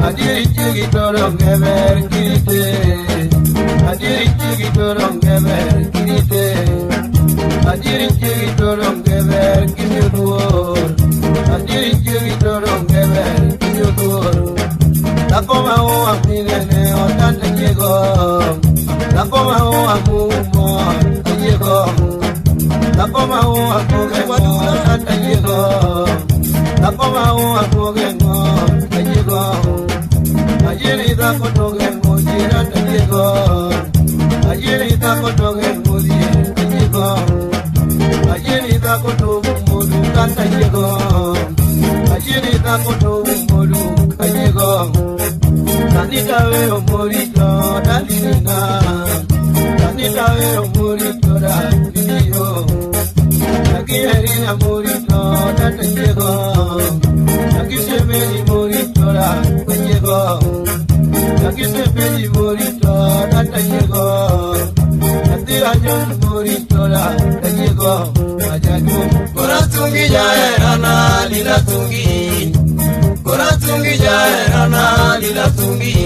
Adiri chigi tolonge berkirite Adiri chigi tolonge berkirite Adiri chigi tolonge berkimiudur Adiri chigi tolonge berkimiudur Lakoma uwa minene otante llegó Lakoma uwa mumo llegó Lakoma uwa kugemo otante llegó Lakoma uwa kugemo llegó Ayeri da kotogemo jirante llegó Ayeri da kotogemo jirante llegó Ayeri da kotogemo kanta llegó Ayeri da kotogemo llegó Tanita veo morito dalina Tanita veo morito dalio Nagiherina morito dalego Nagisebeli morito dalego Nagisebeli morito dalego Natira jon morito dalego Ajadu Kuratungi jaerana lilatungi Kuratungi jaerana lilatungi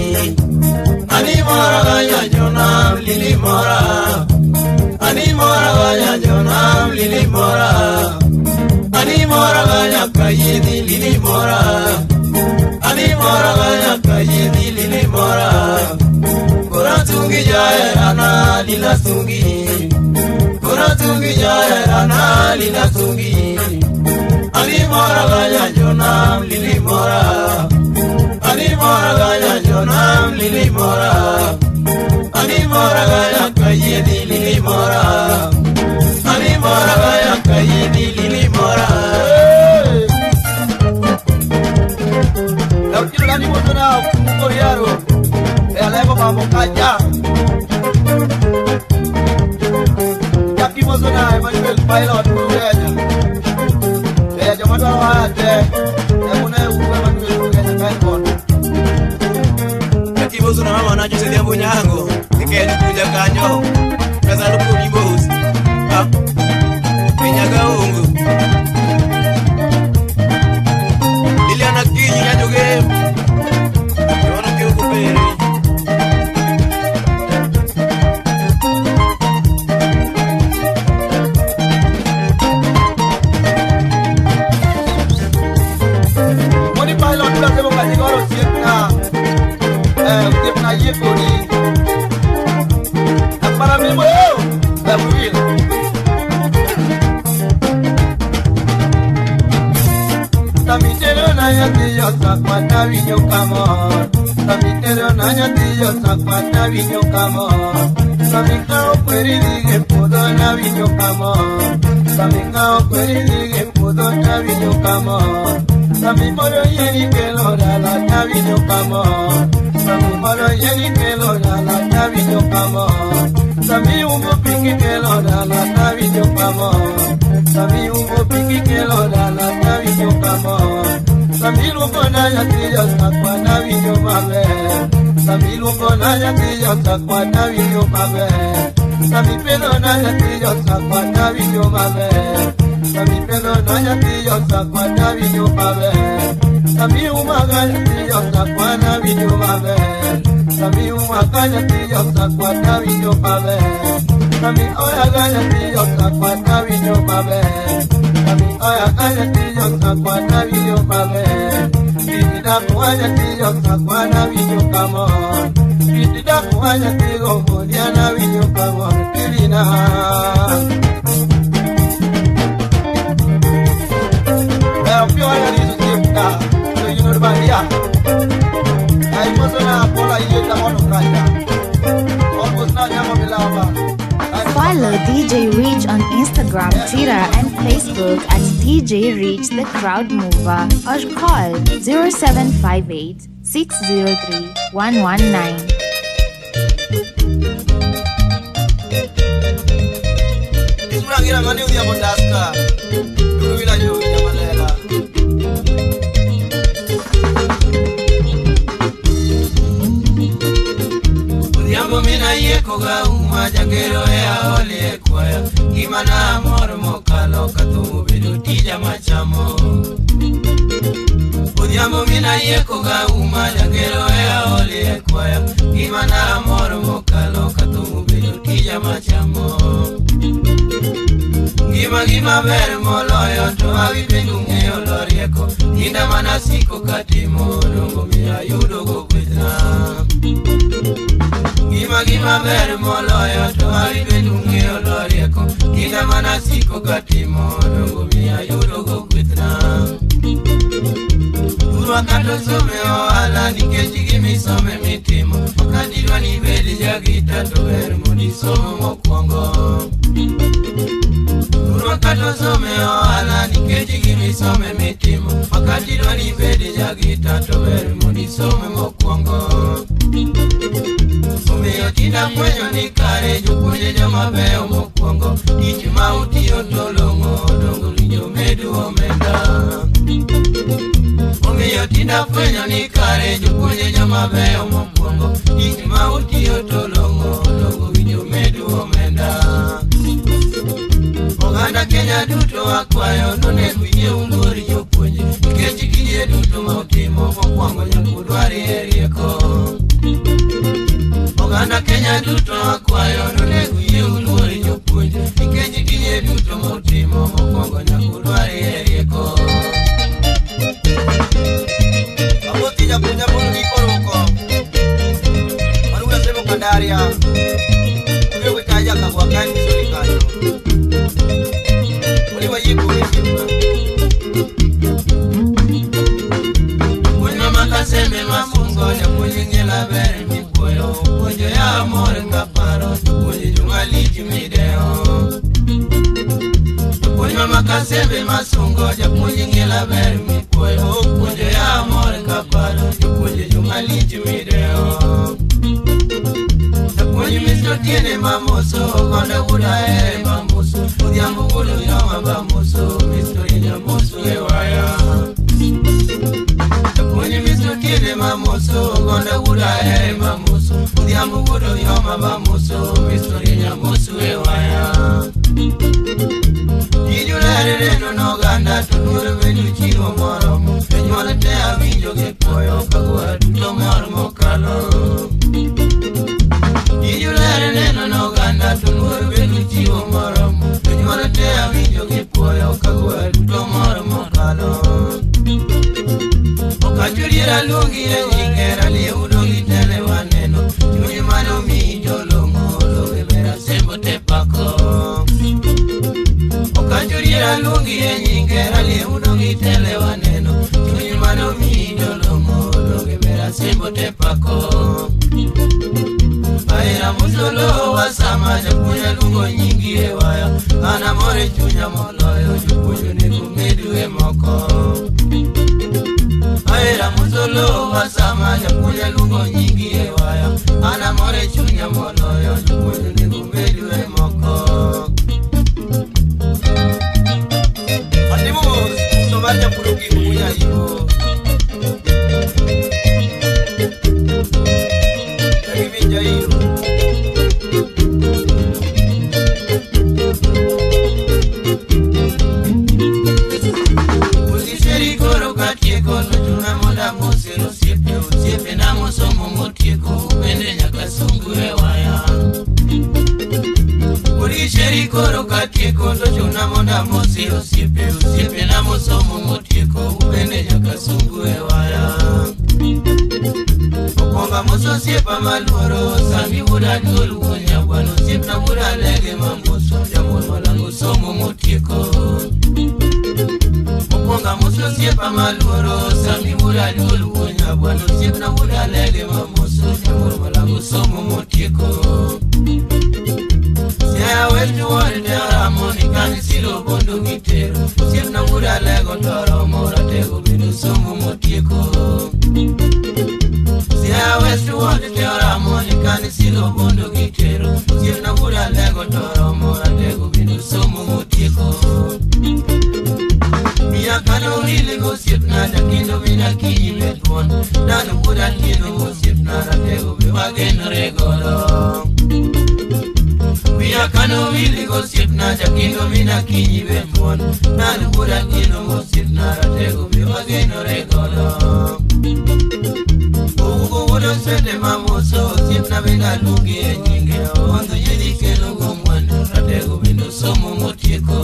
Animora gaya jonam lilimora Animora gaya jonam lilimora Animora gaya kayedi lilimora Animora gaya kayedi lilimora Kuratungi jaerana lilatungi Kuratungi jaerana lilatungi Animora gaya jonam lilimora Animora gaya jonam lilimora Animora gaya kayedi lilimora Animora gaya kayedi lilimora Lau kilo lani moto na kumukori yaro Elego mamokaja Yaki moto na Emmanuel Pilot Kugenya Jamadwa wate Emune Emmanuel Kugenya Kaikon Yaki moto na mama na juse diambo nyango Nikeni kuja kanyo Kaza lupu nibozi Minyaga ungu Liliana kinyi nyanyo game Yono kiu kuperi Moni pilot bila sebo kajigoro siepna yekori Para mí, la muy También nanya tiyo sakwata vinyo kamor Samitero nanya tiyo sakwata vinyo kamor Samikao kweri dige pudo na vinyo kamor Samikao kweri dige pudo na vinyo kamor Samimoro yeni kelo dala na vinyo kamor Samimoro yeni kelo dala na vinyo kamor Sami umbo piki kelo dala na vinyo kamor Sami umbo piki kelo dala na vinyo kamor Sami lumbo na yatiyo sakwa na vinyo mabe Sami lumbo na yatiyo sakwa na vinyo mabe Sami pedo na yatiyo sakwa na vinyo mabe Sami pedo na yatiyo sakwa na vinyo mabe Sami umaga yatiyo sakwa na vinyo mabe Sami umaga yatiyo sakwa na vinyo mabe Sami oyaga yatiyo sakwa na vinyo mabe Sami oyaga yatiyo sakwa na vinyo mabe Kitida kuwanya tiyo sakwa na vinyo kamor Kitida kuwanya tiyo modia na vinyo kamor Kilina Pio haya nizo siyepta So you know the bandia Ay mozo na pola iyo tamono kaya Almost na nyama bilaba Follow DJ Reach on Instagram, Twitter, and Facebook at DJ Reach the Crowd Mover or call 0758 603 119. Isuragira mani udia bondaska Dulu vila yo jamalela Udiambo mina yeko ga uma jagero ya ole kwaya Kimana amor mokalo katumu bidu tija machamo Udiambo mina yeko ga uma jagero ya ole kwaya Kimana amor mokalo katumu bidu tija machamo Gima ber moloyo to agipendu ng'eyo lorieko Kinda mana siko katimo dongo miya yudo go kwethna Gima ber moloyo to agipendu ng'eyo lorieko Kinda mana siko katimo dongo miya yudo go kwethna Urwa kato some ohala nikech gimisome mitimo Okadirwa ni bedi jagita to ber modi somo mokwongo Urwakato some ohala nikech gimisome mitimo Wakati dwani bedi jagita to ber modi some mokwongo Omiyo tinda kwenyo ni kare jopuonje joma beyo mokwongo Tich ma utiyo tolong'o dongo linjo medu omenda Omiyo tinda kwenyo ni kare jopuonje joma beyo mokwongo Tich ma utiyo tolong'o dongo linjo medu omenda Oganda Kenya duto akwayo nonego yie uluori jopuonje Nikech gige duto ma utimo mokwongo nyakudwari e rieko Oganda Kenya duto akwayo nonego yie uluori jopuonje Nikech gige duto ma utimo mokwongo nyakudwari e rieko Aboti japuonja mono gikoroko Marula semo kandaria Ugewe kaya kabwakani misori kayo Uliwa yiku nisipna Kwenye makaseme mafungo ya kwenye ngela bere mikuyo Kwenye ya amore kaparo Kwenye jungaliji mideo Kwenye makaseme masungo ya kwenye ngela bere mikuyo Kwenye ya amore kaparo Kwenye jungaliji mideo Kwenye misto tiene mamoso Konda uda mamoso Udiambo gudu yoma bamoso Misto inya moso ewaya Kwenye misto tiene mamoso Konda uda mamoso Udiambo gudu yoma bamoso Misto inya moso ewaya Ijulere reno no ganda Tunure venyu chigo moromo Penyole te avinjo ke koyo Kagua duto moromo kalo Ijulere neno no ganda tunur benu chiwo moromo Penyore te avinjo gipuoyo kagwa duto moromo kalo Okachuriera lungi e nyingera liye udo gitele waneno Chunyi mano mi jolongo loge vera sembo te pako Okachuriera lungi e nyingera liye udo gitele waneno Chunyi mano mi dolomo doge bera sembo te pako Aira musolo wasama japunya lungo nyingi ewaya Ana more chunya moloyo jupuju ni kumedu emoko Aira musolo wasama japunya lungo nyingi ewaya Ana more chunya moloyo jupuju ni kumedu emoko Andimu sobaja purugi kuya ibo Jagivinja ibo Siepe na mosomo motieko upende nyakasungu ewaya Urisheri koro katieko ndocho na monda mosiro siepe na mosomo motieko upende nyakasungu ewaya Oponga moso siepa maluoro sami ura diolu konyabwano Siep na ura lege mamoso jamon walangu somo motieko Oponga moso siepa maluoro sami ura diolu konyabwano Siep na ura lege mamoso jamon walangu somo motieko Siya wetu wale teora monikani silo bondo gitero Siep na ura lego toro mora tego binu somo motieko Siya wetu wale teora monikani silo bondo gitero Siep na ura lego toro mora tego binu somo motieko Mia kano hili go siep na jakindo mina kinyi metwon Nanu ura kino go siep na ratego biwageno regolo Mia kano hili go siep na jakindo mina kinyi metwon Nanu ura kino go siep na ratego biwageno regolo Ugo udo sete mamoso siep na venga lungi e nyinge Ondo yedi keno go mwando ratego binu somo motieko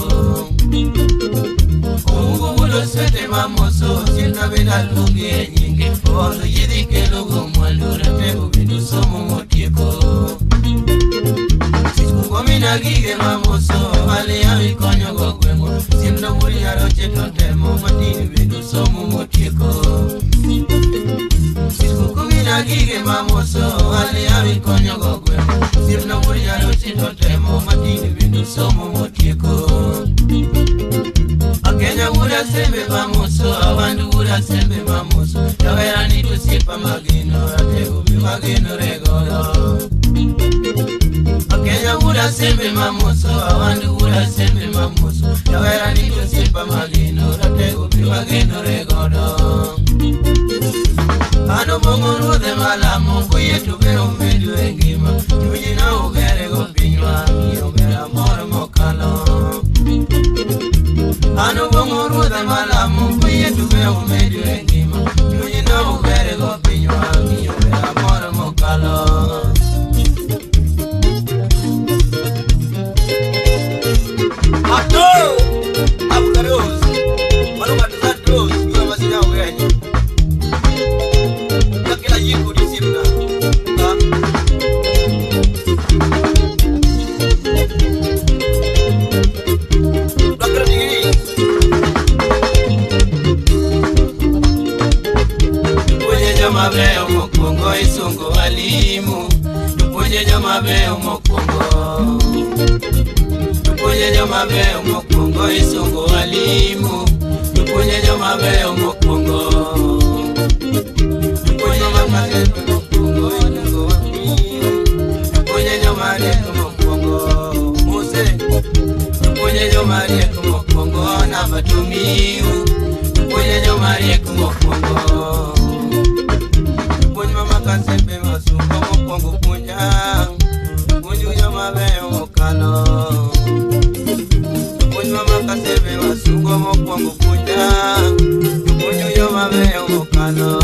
Ugo sete mamoso siena bena lungi e nyinge Ondo yedi keno go mwando ratego binu somo motieko Siskuko mina gige mamoso Hali ya mikonyo go gwengo Siemno muri ya roche totemo Matini binu somo motieko Siskuko mina gige mamoso Hali ya mikonyo go gwengo Siemno muri ya roche totemo Matini binu somo motieko Kenya ura sembe mamoso, awandu ura sembe mamoso Yawera nitu sipa magino, ratego biwagino regolo Kenya ura sembe mamoso, awandu ura sembe mamoso Yawera nitu sipa magino, ratego biwagino regolo Ano bongo rude malamo, kuyetu bero medu engima Yujina ugere go pinywa, yogera moro mokalo Ano bongo ruda malamu kuye tuwe umedu engima Yunyi na uvere go pinywa Miyo vera moro mokalo Ato! Abuka Rose Mano katuza Rose Yua mazina ugenyi Yakila yiku disimna Bakra digiri Joma veo mokongo isungo walimu Tupunye joma veo mokongo Tupunye joma veo mokongo isungo walimu Tupunye joma veo mokongo Tupunye joma veo mokongo isungo walimu Tupunye joma veo mokongo Muse Tupunye joma veo mokongo Nabatumiu Tupunye joma veo mokongo Kasembe masungo mokongo kunya Kunyu jama veo mokano Kunyu mama kasembe masungo mokongo kunya Kunyu jama veo mokano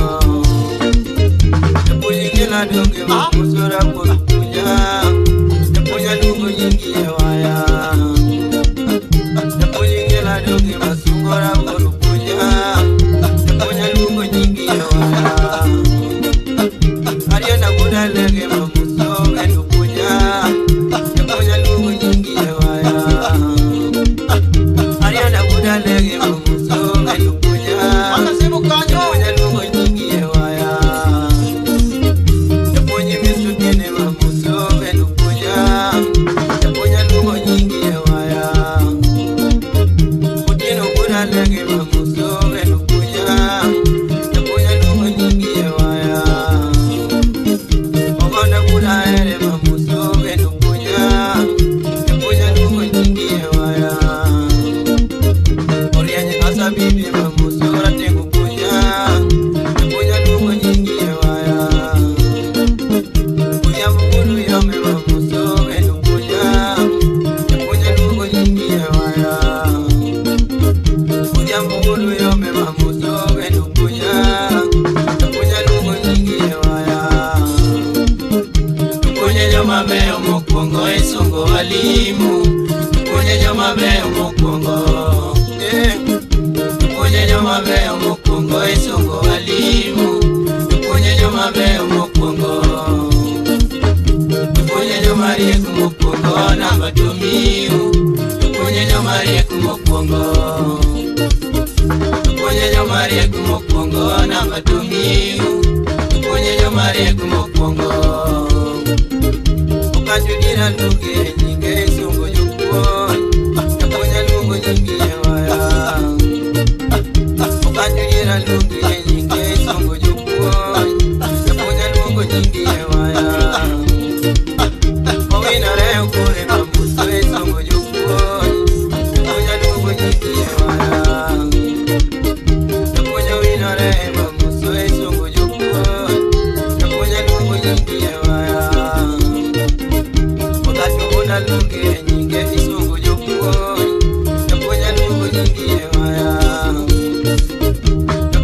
Kunyu kila donge mokusura kunya Kunyu lungu nyingi ewaya Kunyu kila donge masungo rakuru kunya Kunyu lungu nyingi ewaya Ariana kuda lege mamuso enu kunya Yakunya lungu nyingi ewaya Ariana kuda lege mamuso enu kunya Wana simu kanyo bibi mamusora tengo punya lungo nyingi waya punya mukulu yome mamuso endo punya lungo nyingi waya punya mukulu yome mamuso endo punya lungo nyingi waya punya joma beo mokwongo isongo walimu punya joma beo mokwongo punya joma beo mokwongo isongo walimu punya joma beo mokwongo punya joma rieko mokwongo namba tumiu punya joma rieko mokwongo punya joma rieko mokwongo namba tumiu punya joma rieko mokwongo okajudira lunge nyinge isongo jokuon punya lungo nyingi waya okajudira lunge nyinge isongo jokuon punya lungo nyingi waya owinore ukure mamuso isongo jokuon punya lungo nyingi waya punya winore mamuso isongo jokuon punya lungo nyingi waya okajudira lunge nyinge isongo jokuon punya lungo nyingi waya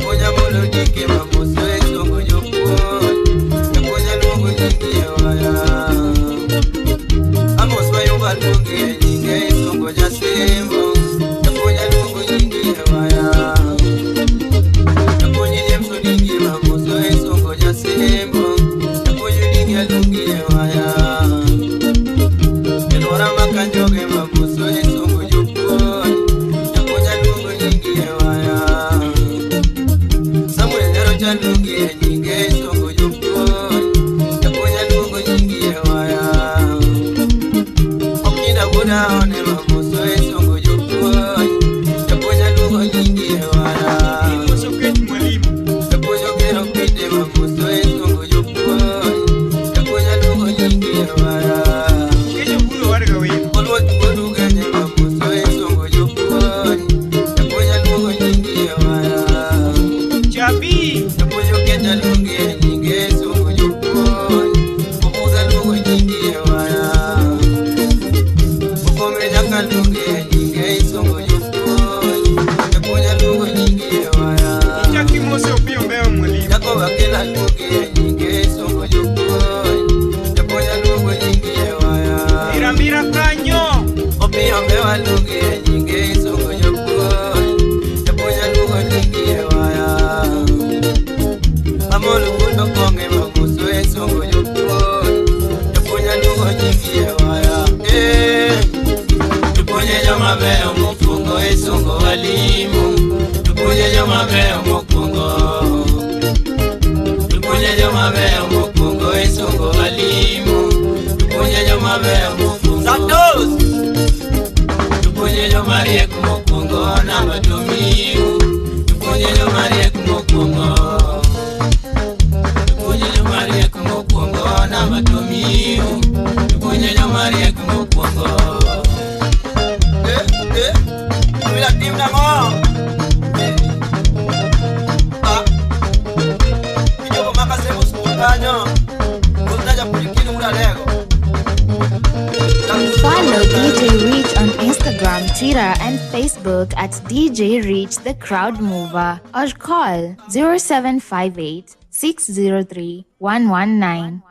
punya molo dike mamuso isongo jokuon punya lungo nyingi waya amos wayumba lunge nyinge isongo jasimbo punya lungo nyingi waya punya jemso nyingi mamuso isongo jasimbo punya nyingi lungi waya elora makanjoge mamuso isongo jokuon punya lungo nyingi waya Samuel nero chalungi nyinge isongo jokuon punya lungo nyingi waya okida buda one mamuso isongo jokuon punya lungo nyingi waya Soket mwalimu. punya kero pide mamuso isongo jokuon punya lungo nyingi waya Kejo buro warga wenu. Olwot kodugenye mamuso isongo jokuon punya lungo nyingi waya Chabi. punya keta lungi nyinge isongo jokuon puza lungo nyingi waya ukome jaka lungi nyinge isongo jokuon punya lungo nyingi waya Chaki mose opio mbeo mwalimu. jako wakela lungi nyinge isongo jokuon punya lungo nyingi waya Mirambira kanyo. Opio mewa lungi nyinge isongo jokuon punya lungo nyingi waya amolo kundo konge mamuso isongo jokuon punya lungo nyingi waya punya joma beo mokwongo isongo walimu punya joma beo mokwongo punya joma beo mokwongo isongo walimu punya joma beo mokwongo Santos punya joma rieko mokwongo namba tumiu punya joma rieko mokwongo punya joma rieko mokwongo namba tumiu punya joma rieko mokwongo Wila tim nango Kijogo makase muskutanyo Mustaja pulikini lego Follow DJ Reach on Instagram, Twitter, and Facebook at DJ Reach the Crowd Mover or call 0758 603 119.